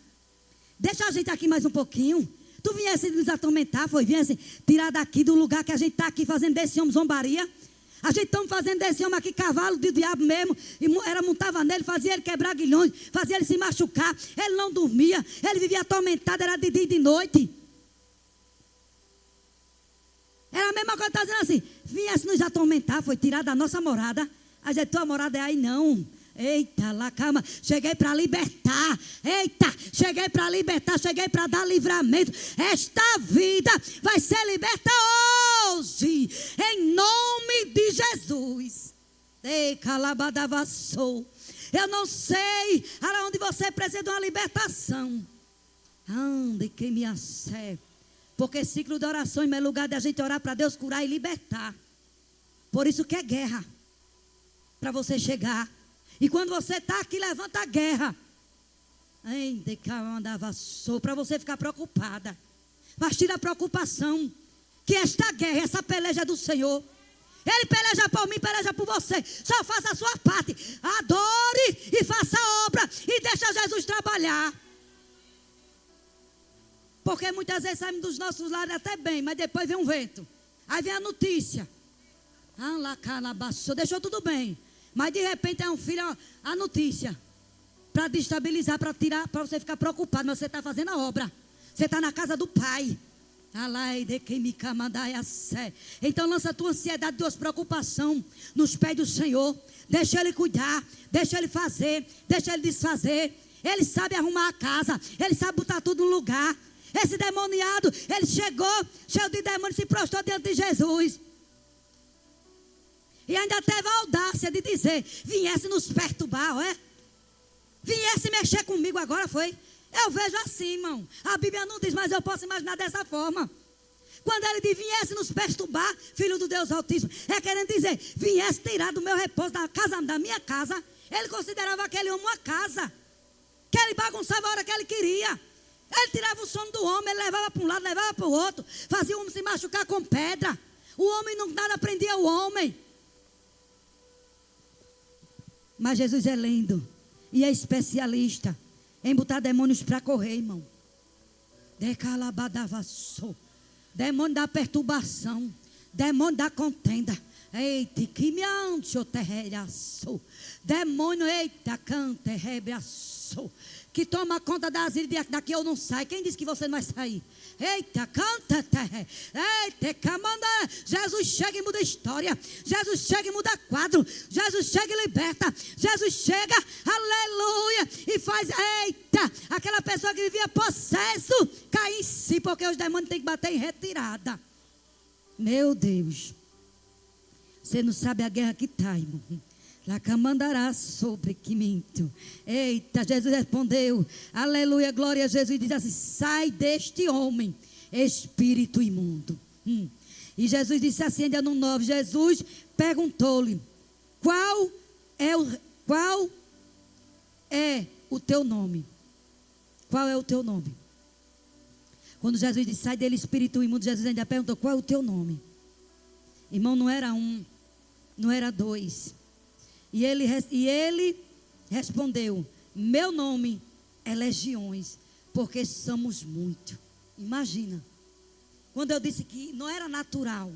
deixa a gente aqui mais um pouquinho, tu viesse nos atormentar, viesse tirar daqui do lugar que a gente está aqui fazendo desse homem zombaria, a gente estamos fazendo desse homem aqui cavalo de diabo mesmo, e montava nele, fazia ele quebrar aguilhões, fazia ele se machucar, ele não dormia, ele vivia atormentado, era de dia e de noite. Era a mesma coisa, está dizendo assim, viesse nos atormentar, foi tirar da nossa morada. A gente, tua morada é aí não. Eita, lá, calma, cheguei para libertar. Eita, cheguei para libertar, cheguei para dar livramento. Esta vida vai ser liberta hoje, em nome de Jesus. Ei, calabadavassou. Eu não sei aonde você precisa de uma libertação. Ande que me acerta. Porque ciclo de oração é lugar da gente orar para Deus curar e libertar. Por isso que é guerra. Para você chegar. E quando você está aqui, levanta a guerra. Para você ficar preocupada. Mas tira a preocupação. Que esta guerra, essa peleja é do Senhor. Ele peleja por mim, peleja por você. Só faça a sua parte. Adore e faça a obra. E deixa Jesus trabalhar. Porque muitas vezes saímos dos nossos lares até bem, mas depois vem um vento. Aí vem a notícia. Deixou tudo bem. Mas de repente é um filho, a notícia. Para destabilizar, para tirar, para você ficar preocupado. Mas você está fazendo a obra. Você está na casa do Pai. Então lança a tua ansiedade, tua preocupação nos pés do Senhor. Deixa Ele cuidar. Deixa Ele fazer. Deixa Ele desfazer. Ele sabe arrumar a casa. Ele sabe botar tudo no lugar. Esse demoniado, ele chegou, cheio de demônios, se prostrou diante de Jesus. E ainda teve a audácia de dizer, viesse nos perturbar, viesse mexer comigo agora, foi? Eu vejo assim, irmão. A Bíblia não diz, mas eu posso imaginar dessa forma. Quando ele diz, viesse nos perturbar, filho do Deus Altíssimo, é querendo dizer, viesse tirar do meu repouso, da minha casa. Ele considerava aquele homem uma casa. Que ele bagunçava a hora que ele queria. Ele tirava o sono do homem, ele levava para um lado, levava para o outro. Fazia o homem se machucar com pedra. O homem não nada prendia o homem. Mas Jesus é lindo. E é especialista em botar demônios para correr, irmão. Demônio da perturbação. Demônio da contenda. Eita, que me ancho terreiraço. Demônio, eita, canta, rebraço. Que toma conta das ilhas, daqui eu não saio. Quem disse que você não vai sair? Eita, canta, eita, camanda. Jesus chega e muda a história. Jesus chega e muda quadro. Jesus chega e liberta. Jesus chega, aleluia, e faz, eita, aquela pessoa que vivia possesso, cai em si, porque os demônios têm que bater em retirada. Meu Deus. Você não sabe a guerra que está, irmão. Lá camandará sobre que minto. Eita, Jesus respondeu. Aleluia, glória a Jesus. Diz assim, sai deste homem, espírito imundo. E Jesus disse assim, ainda no 9. Jesus perguntou-lhe, qual é o teu nome? Qual é o teu nome? Quando Jesus disse, sai dele, espírito imundo, Jesus ainda perguntou, qual é o teu nome? Irmão, não era um, não era dois. E ele respondeu, meu nome é legiões, porque somos muito. Imagina, quando eu disse que não era natural,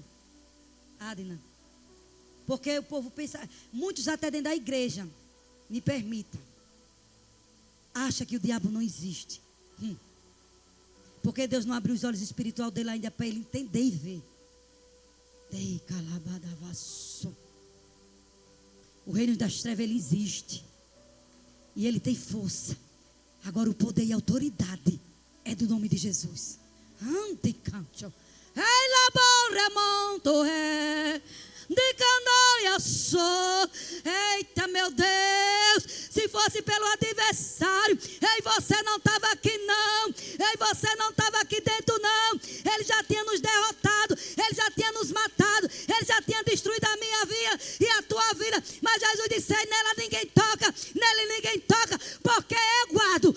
Adina, porque o povo pensa, muitos até dentro da igreja, me permita, acha que o diabo não existe. Porque Deus não abriu os olhos espirituais dele ainda para ele entender e ver. O reino das trevas, ele existe. E ele tem força. Agora o poder e a autoridade é do nome de Jesus. Eita, meu Deus, se fosse pelo adversário, ei, você não estava aqui não, ei, você não estava aqui dentro não, ele já tinha nos derrotado, ele já tinha nos matado, ele já tinha destruído a minha vida e a tua vida, mas Jesus disse, nela ninguém toca, nele ninguém toca, porque eu guardo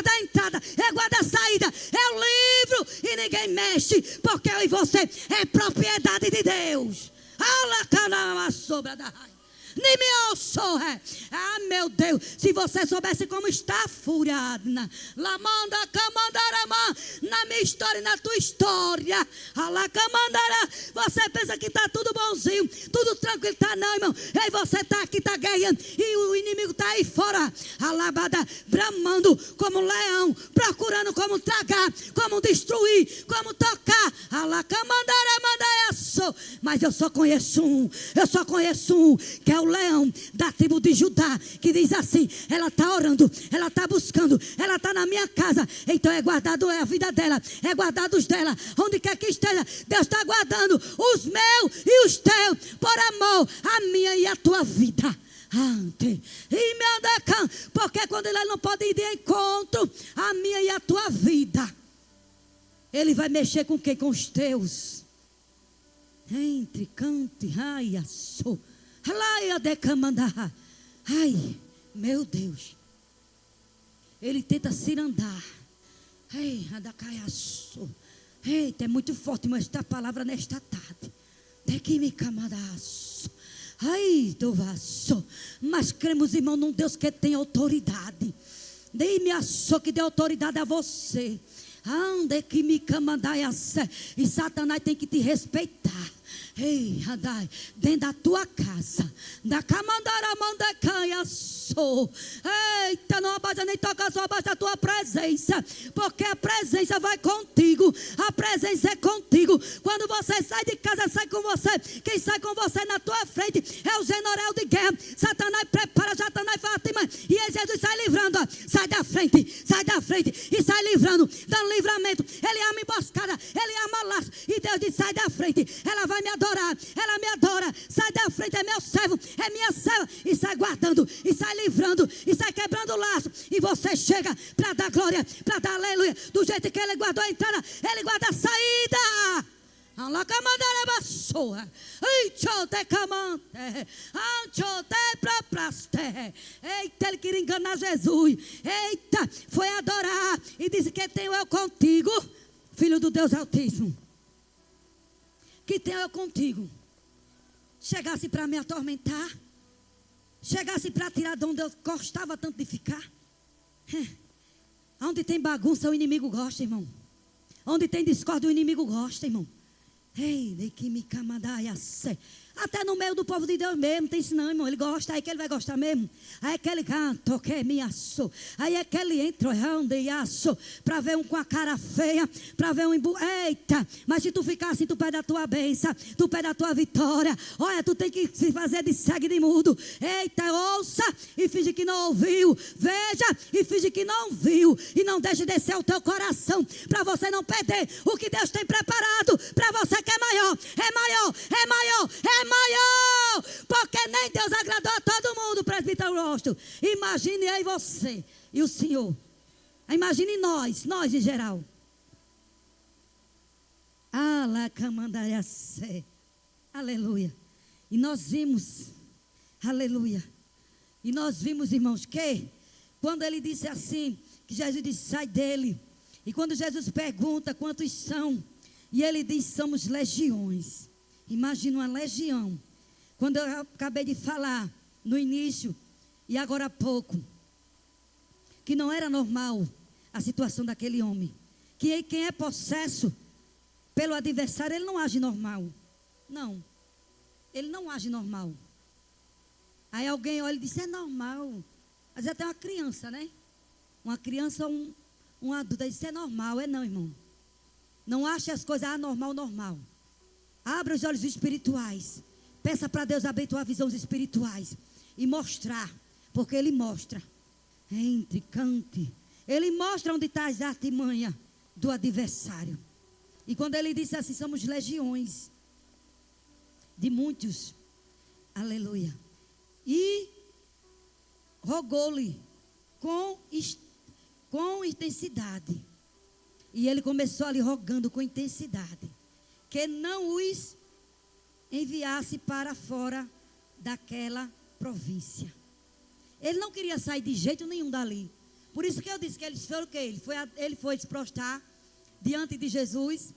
a entrada, eu guardo a saída, eu livro e ninguém mexe, porque eu e você é propriedade de Deus. Ah, meu Deus, se você soubesse como está a fúria, na minha história e na tua história, você pensa que está tudo bonzinho, tudo tranquilo, está não, irmão. Ei, você está aqui, está guerreando, e o inimigo está aí fora, bramando como leão, procurando como tragar, como destruir, como tocar. Mas eu só conheço um, que é o leão da tribo de Judá, que diz assim, ela está orando, ela está buscando, ela está na minha casa, então é guardado a vida dela, é guardado os dela, onde quer que esteja, Deus está guardando os meus e os teus, por amor a minha e a tua vida. Porque quando ele não pode ir de encontro a minha e a tua vida, ele vai mexer com quem? Com os teus. Entre cante, ai, assou. Ai, meu Deus. Ele tenta cirandar. Ei, eita, é muito forte, mas esta palavra nesta tarde. Ai, do vaso. Mas cremos, irmão, num Deus que tem autoridade. Dei-me a só que dê autoridade a você. Ande que me camandai. E Satanás tem que te respeitar. Ei, Adai, dentro da tua casa, da camandara mandacanha sou. Eita, não abaixa nem toca, só abaixa a tua presença, porque a presença vai contigo, a presença é contigo. Quando você sai de casa, sai com você. Quem sai com você na tua frente é o general de guerra. Satanás prepara, Satanás Fátima, e aí Jesus sai livrando, ó. Sai da frente e sai livrando, dando livramento. Ele ama emboscada, ele ama laço, e Deus diz, sai da frente, ela vai me adorar. Ela me adora, sai da frente, é meu servo, é minha serva, e sai guardando, e sai livrando, e sai quebrando o laço, e você chega para dar glória, para dar aleluia, do jeito que ele guardou a entrada, ele guarda a saída. Eita, ele queria enganar Jesus. Eita, foi adorar e disse que tenho eu contigo, Filho do Deus Altíssimo, que tenho eu contigo. Chegasse para me atormentar, chegasse para tirar de onde eu gostava tanto de ficar. Onde tem bagunça, o inimigo gosta, irmão. Onde tem discórdia, o inimigo gosta, irmão. Ei, de que me camadaia. Até no meio do povo de Deus mesmo, tem isso não, irmão. Ele gosta, aí que ele vai gostar mesmo. Aí é que ele canta, que me assou. Aí é que ele entra, para ver um com a cara feia, para ver um eita, mas se tu ficar assim, tu perde a tua bênção, tu perde a tua vitória. Olha, tu tem que se fazer de cego e de mudo. Eita, ouça e finge que não ouviu. Veja e finge que não viu. E não deixe descer o teu coração, para você não perder o que Deus tem preparado para você, que é maior, é maior, é maior, é maior, porque nem Deus agradou a todo mundo, presbítero Rosto. Imagine aí você e o Senhor. Imagine nós em geral. Aleluia. E nós vimos, aleluia. E nós vimos, irmãos, que quando ele disse assim, que Jesus disse, sai dele. E quando Jesus pergunta quantos são, e ele diz, somos legiões. Imagina uma legião. Quando eu acabei de falar no início e agora há pouco, que não era normal a situação daquele homem. Que quem é possesso pelo adversário, ele não age normal. Não. Ele não age normal. Aí alguém olha e diz, é normal. Às vezes até uma criança, né? Uma criança, um adulto, diz, é normal. É não, irmão. Não ache as coisas anormal, normal. Abra os olhos espirituais. Peça para Deus abrir tua visão espirituais. E mostrar. Porque Ele mostra. Entre, cante. Ele mostra onde está as artimanhas do adversário. E quando Ele disse assim, somos legiões. De muitos. Aleluia. E rogou-lhe com intensidade. E ele começou ali rogando com intensidade. Que não os enviasse para fora daquela província. Ele não queria sair de jeito nenhum dali. Por isso que eu disse que ele foi o quê? Ele foi se prostrar diante de Jesus,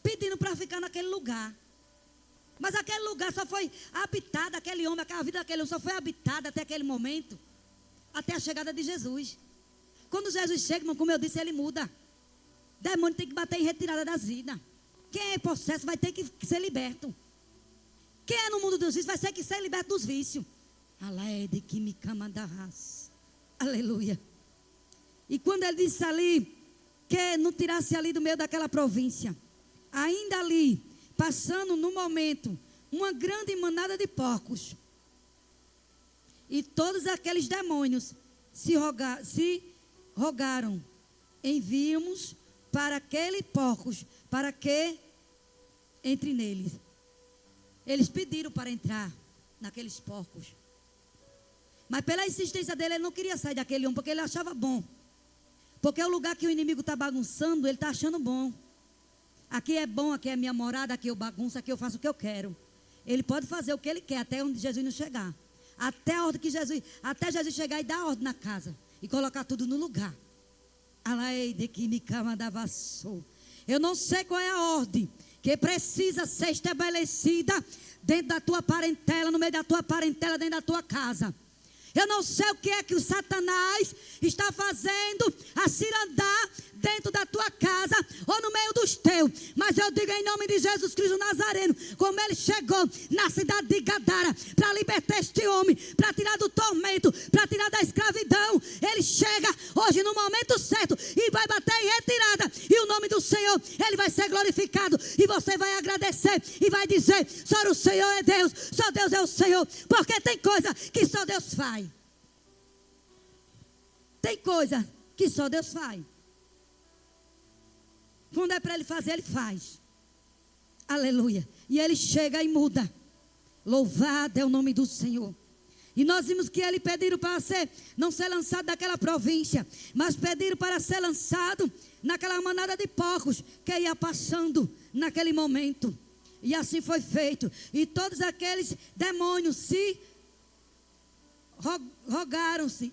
pedindo para ficar naquele lugar. Mas aquele lugar só foi habitado, aquele homem, aquela vida daquele homem só foi habitada até aquele momento, até a chegada de Jesus. Quando Jesus chega, irmão, como eu disse, ele muda. Demônio tem que bater em retirada das vidas. Quem é possesso vai ter que ser liberto. Quem é no mundo dos vícios vai ter que ser liberto dos vícios. Aleluia. E quando ele disse ali, que não tirasse ali do meio daquela província, ainda ali, passando no momento, uma grande manada de porcos. E todos aqueles demônios se rogaram, enviamos para aqueles porcos, para que entre neles. Eles pediram para entrar naqueles porcos. Mas pela insistência dele, ele não queria sair daquele homem, porque ele achava bom. Porque o lugar que o inimigo está bagunçando, ele está achando bom. Aqui é bom, aqui é minha morada, aqui eu bagunço, aqui eu faço o que eu quero. Ele pode fazer o que ele quer, até onde Jesus não chegar. Até Jesus chegar e dar ordem na casa. E colocar tudo no lugar. Eu não sei qual é a ordem que precisa ser estabelecida dentro da tua parentela, no meio da tua parentela, dentro da tua casa. Eu não sei o que é que o Satanás está fazendo a cirandar dentro da tua casa ou no meio dos teus. Mas eu digo em nome de Jesus Cristo Nazareno, como ele chegou na cidade de Gadara para libertar este homem, para tirar do tormento, para tirar da escravidão. Ele chega hoje no momento certo e vai bater em retirada. E o nome do Senhor, ele vai ser glorificado. E você vai agradecer e vai dizer, só o Senhor é Deus, só Deus é o Senhor. Porque tem coisa que só Deus faz. Tem coisa que só Deus faz. Quando é para ele fazer, ele faz. Aleluia. E ele chega e muda. Louvado é o nome do Senhor. E nós vimos que ele pediram para não ser lançado daquela província, mas pediram para ser lançado naquela manada de porcos que ia passando naquele momento. E assim foi feito. E todos aqueles demônios se rogaram-se,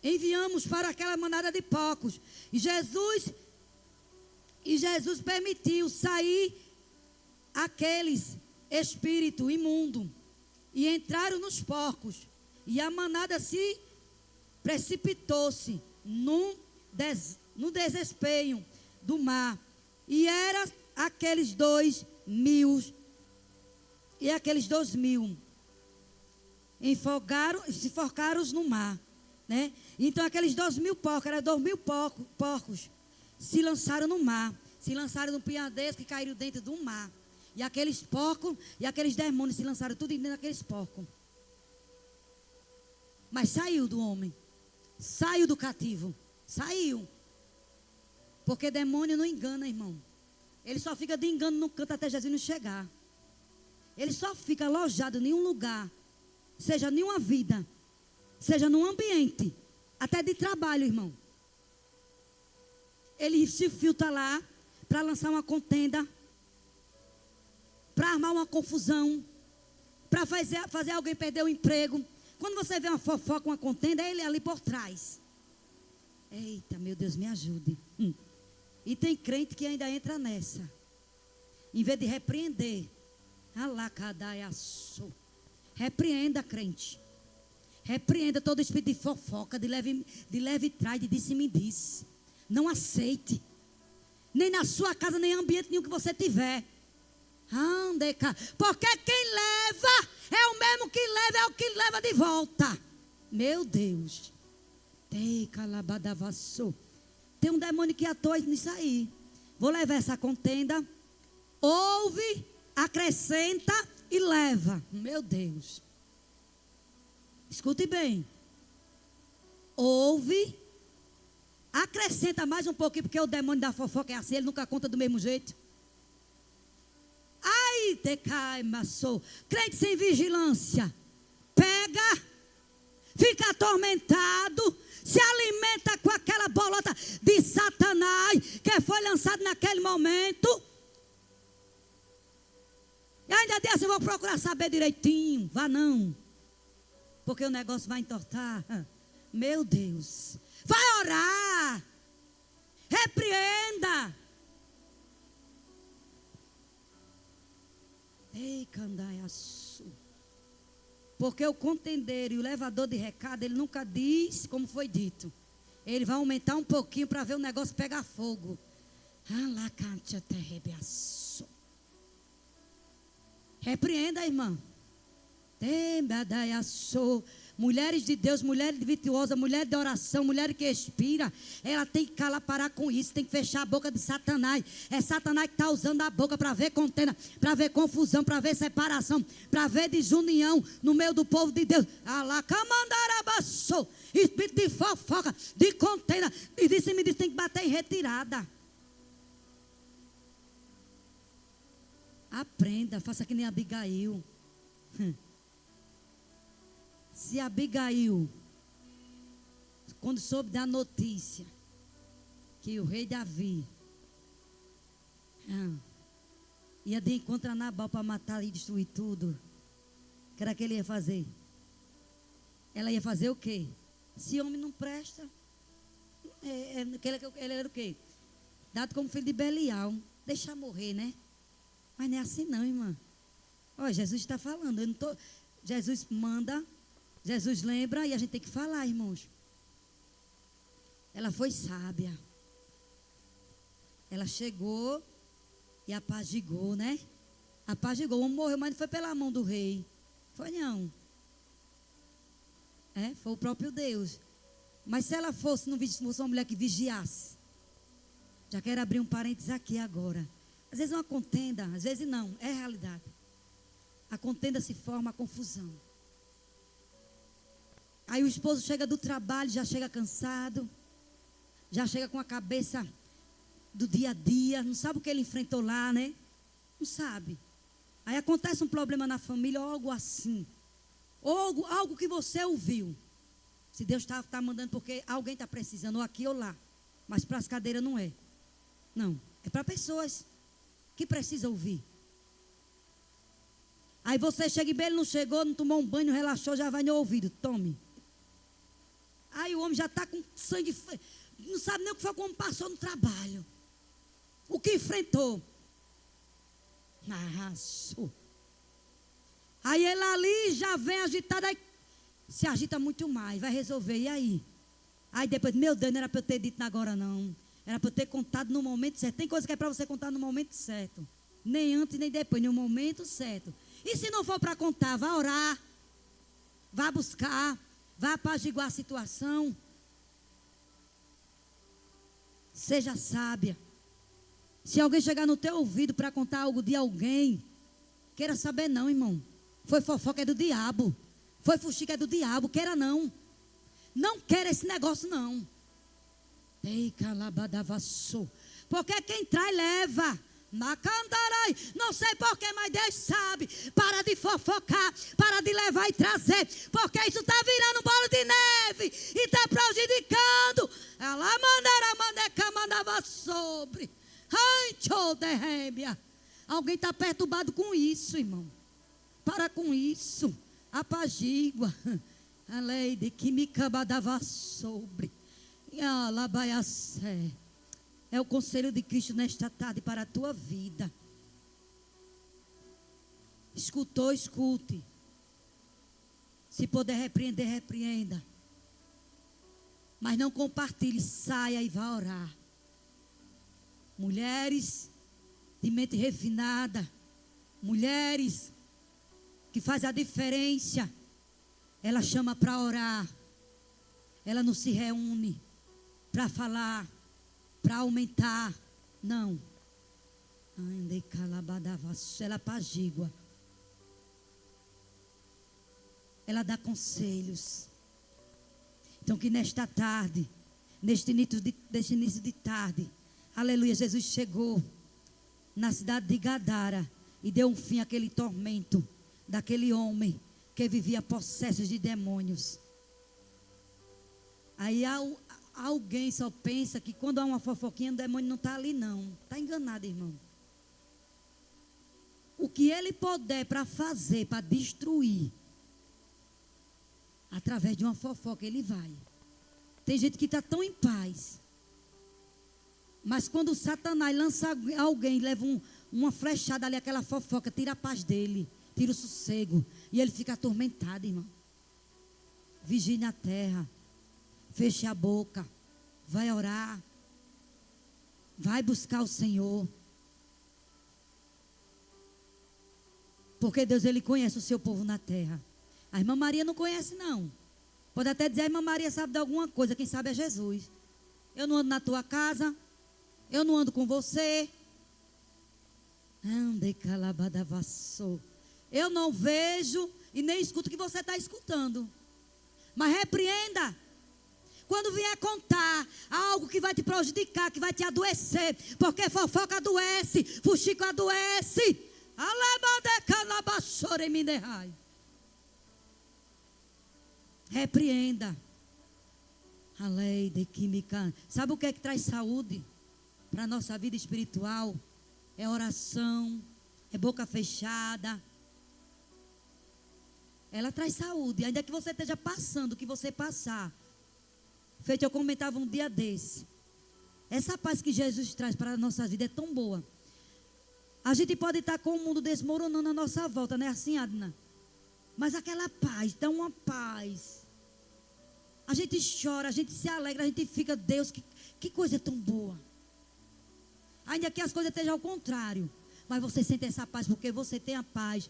enviamos para aquela manada de porcos. E Jesus permitiu sair aqueles espíritos imundos. E entraram nos porcos. E a manada se precipitou-se no desespero do mar. E era aqueles 2.000. E aqueles 2.000 se enforcaram no mar. Né? Então aqueles 2.000 porcos, eram 2.000 porcos, se lançaram no mar, se lançaram no piadeiro que caíram dentro do mar. E aqueles porcos e aqueles demônios se lançaram tudo dentro daqueles porcos. Mas saiu do homem, saiu do cativo, saiu. Porque demônio não engana, irmão. Ele só fica de engano no canto até Jesus não chegar. Ele só fica alojado em um lugar, seja em uma vida, seja num ambiente, até de trabalho, irmão. Ele se filtra lá para lançar uma contenda, para armar uma confusão, para fazer alguém perder o emprego. Quando você vê uma fofoca, uma contenda, é ele ali por trás. Eita, meu Deus, me ajude. E tem crente que ainda entra nessa. Em vez de repreender, repreenda, crente. Repreenda todo espírito de fofoca, de leve trás, de disse-me-disse. Não aceite. Nem na sua casa, nem em ambiente nenhum que você tiver. Porque quem leva é o mesmo que leva, é o que leva de volta. Meu Deus. Tem um demônio que atua nisso aí. Vou levar essa contenda. Ouve, acrescenta e leva. Meu Deus. Escute bem. Ouve, acrescenta mais um pouquinho, porque o demônio da fofoca é assim, ele nunca conta do mesmo jeito. Ai, decai, maçou. Crente sem vigilância. Pega, fica atormentado, se alimenta com aquela bolota de Satanás que foi lançado naquele momento. E ainda desse, eu vou procurar saber direitinho. Vá não. Porque o negócio vai entortar. Meu Deus. Vai orar. Repreenda. Ei, candaiaçu. Porque o contendeiro e o levador de recado, ele nunca diz como foi dito. Ele vai aumentar um pouquinho para ver o negócio pegar fogo. Repreenda, irmã. Mulheres de Deus, mulheres virtuosas, mulher de oração, mulher que expira, ela tem que parar com isso, tem que fechar a boca de Satanás. É Satanás que está usando a boca para ver contenda, para ver confusão, para ver separação, para ver desunião no meio do povo de Deus. Espírito de fofoca, de contenda, e me disse, tem que bater em retirada. Aprenda, faça que nem Abigail. Se Abigail, quando soube da notícia que o rei Davi ia de encontro a Nabal para matar e destruir tudo, o que era que ele ia fazer? Ela ia fazer o quê? Esse homem não presta. Ele era o quê? Dado como filho de Belial. Deixa morrer, né? Mas não é assim não, irmã. Olha, Jesus está falando. Jesus manda, Jesus lembra e a gente tem que falar, irmãos. Ela foi sábia. Ela chegou e apazigou, né? Apazigou. O homem morreu, mas não foi pela mão do rei. Foi não. Foi o próprio Deus. Mas se ela fosse uma mulher que vigiasse. Já quero abrir um parênteses aqui agora. Às vezes é uma contenda, às vezes não, é realidade. A contenda se forma a confusão. Aí o esposo chega do trabalho, já chega cansado, já chega com a cabeça do dia a dia, não sabe o que ele enfrentou lá, né? Não sabe. Aí acontece um problema na família, ou algo assim. Ou algo que você ouviu. Se Deus está mandando porque alguém está precisando, ou aqui ou lá. Mas para as cadeiras não é. Não, é para pessoas que precisam ouvir. Aí você chega e bem, ele não chegou, não tomou um banho, não relaxou, já vai no ouvido, tome. Aí o homem já está com sangue, não sabe nem o que foi como passou no trabalho. O que enfrentou. Arrasou. Aí ele ali já vem agitado, aí se agita muito mais, vai resolver, e aí? Aí depois, meu Deus, não era para eu ter dito agora não. Era para eu ter contado no momento certo. Tem coisa que é para você contar no momento certo. Nem antes, nem depois, no momento certo. E se não for para contar, vá orar. Vá buscar. Vá apaziguar a situação. Seja sábia. Se alguém chegar no teu ouvido para contar algo de alguém, queira saber não, irmão. Foi fofoca, é do diabo. Foi fuxica, é do diabo. Queira não. Não queira esse negócio não. Porque quem traz leva. Macandarai, não sei porquê, mas Deus sabe. Para de fofocar, para de levar e trazer, porque isso está virando bola de neve e está prejudicando. Ela mandava sobre. Ai, derrébia. Alguém está perturbado com isso, irmão. Para com isso. Apazigua. A lei de que me cabadava sobre. É o conselho de Cristo nesta tarde para a tua vida. Escutou, escute. Se puder repreender, repreenda. Mas não compartilhe, saia e vá orar. Mulheres de mente refinada, mulheres que fazem a diferença, ela chama para orar. Ela não se reúne para falar, para aumentar. Não. Ela apazigua. Ela dá conselhos. Então que nesta tarde, neste início de tarde, aleluia, Jesus chegou na cidade de Gadara e deu um fim àquele tormento daquele homem que vivia possesso de demônios. Aí alguém só pensa que quando há uma fofoquinha, o demônio não está ali não. Está enganado, irmão. O que ele puder para fazer, para destruir, através de uma fofoca ele vai. Tem gente que está tão em paz, mas quando o Satanás lança alguém, leva uma flechada ali, aquela fofoca, tira a paz dele, tira o sossego, e ele fica atormentado, irmão. Vigie na terra, feche a boca, vai orar, vai buscar o Senhor, porque Deus, Ele conhece o seu povo na terra. A irmã Maria não conhece não. Pode até dizer, a irmã Maria sabe de alguma coisa, quem sabe é Jesus. Eu não ando na tua casa, eu não ando com você. Eu não vejo e nem escuto o que você está escutando. Mas repreenda. Quando vier contar algo que vai te prejudicar, que vai te adoecer, porque fofoca adoece, fuxico adoece. Repreenda. A lei de química. Sabe o que é que traz saúde para a nossa vida espiritual? É oração, é boca fechada. Ela traz saúde, ainda que você esteja passando o que você passar. Feito, eu comentava um dia desse. Essa paz que Jesus traz para a nossa vida é tão boa. A gente pode estar com o mundo desmoronando à nossa volta, não é assim, Adna? Mas aquela paz, dá uma paz. A gente chora, a gente se alegra, a gente fica, Deus, que coisa tão boa. Ainda que as coisas estejam ao contrário, mas você sente essa paz porque você tem a paz.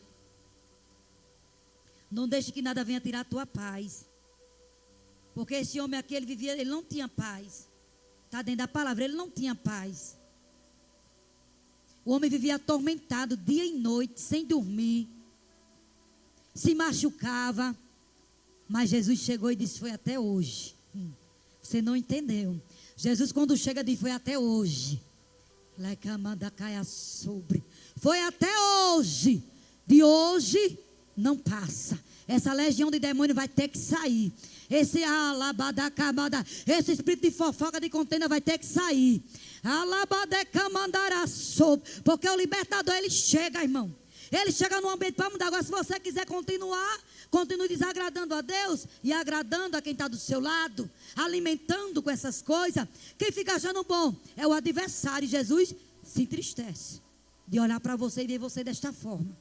Não deixe que nada venha tirar a tua paz. Porque esse homem aqui, ele não tinha paz. Está dentro da palavra, ele não tinha paz. O homem vivia atormentado dia e noite, sem dormir. Se machucava. Mas Jesus chegou e disse, foi até hoje. Você não entendeu. Jesus quando chega diz, foi até hoje. Foi até hoje. De hoje não passa. Essa legião de demônio vai ter que sair. Esse espírito de fofoca, de contenda vai ter que sair. Porque o libertador, ele chega, irmão. Ele chega no ambiente para mudar. Agora, se você quiser continuar, continue desagradando a Deus e agradando a quem está do seu lado, alimentando com essas coisas. Quem fica achando bom é o adversário. Jesus se entristece de olhar para você e ver você desta forma.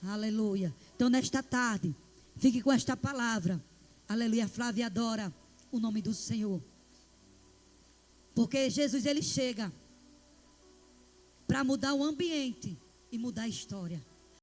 Aleluia. Então, nesta tarde, fique com esta palavra. Aleluia. Flávia adora o nome do Senhor. Porque Jesus, ele chega para mudar o ambiente e mudar a história.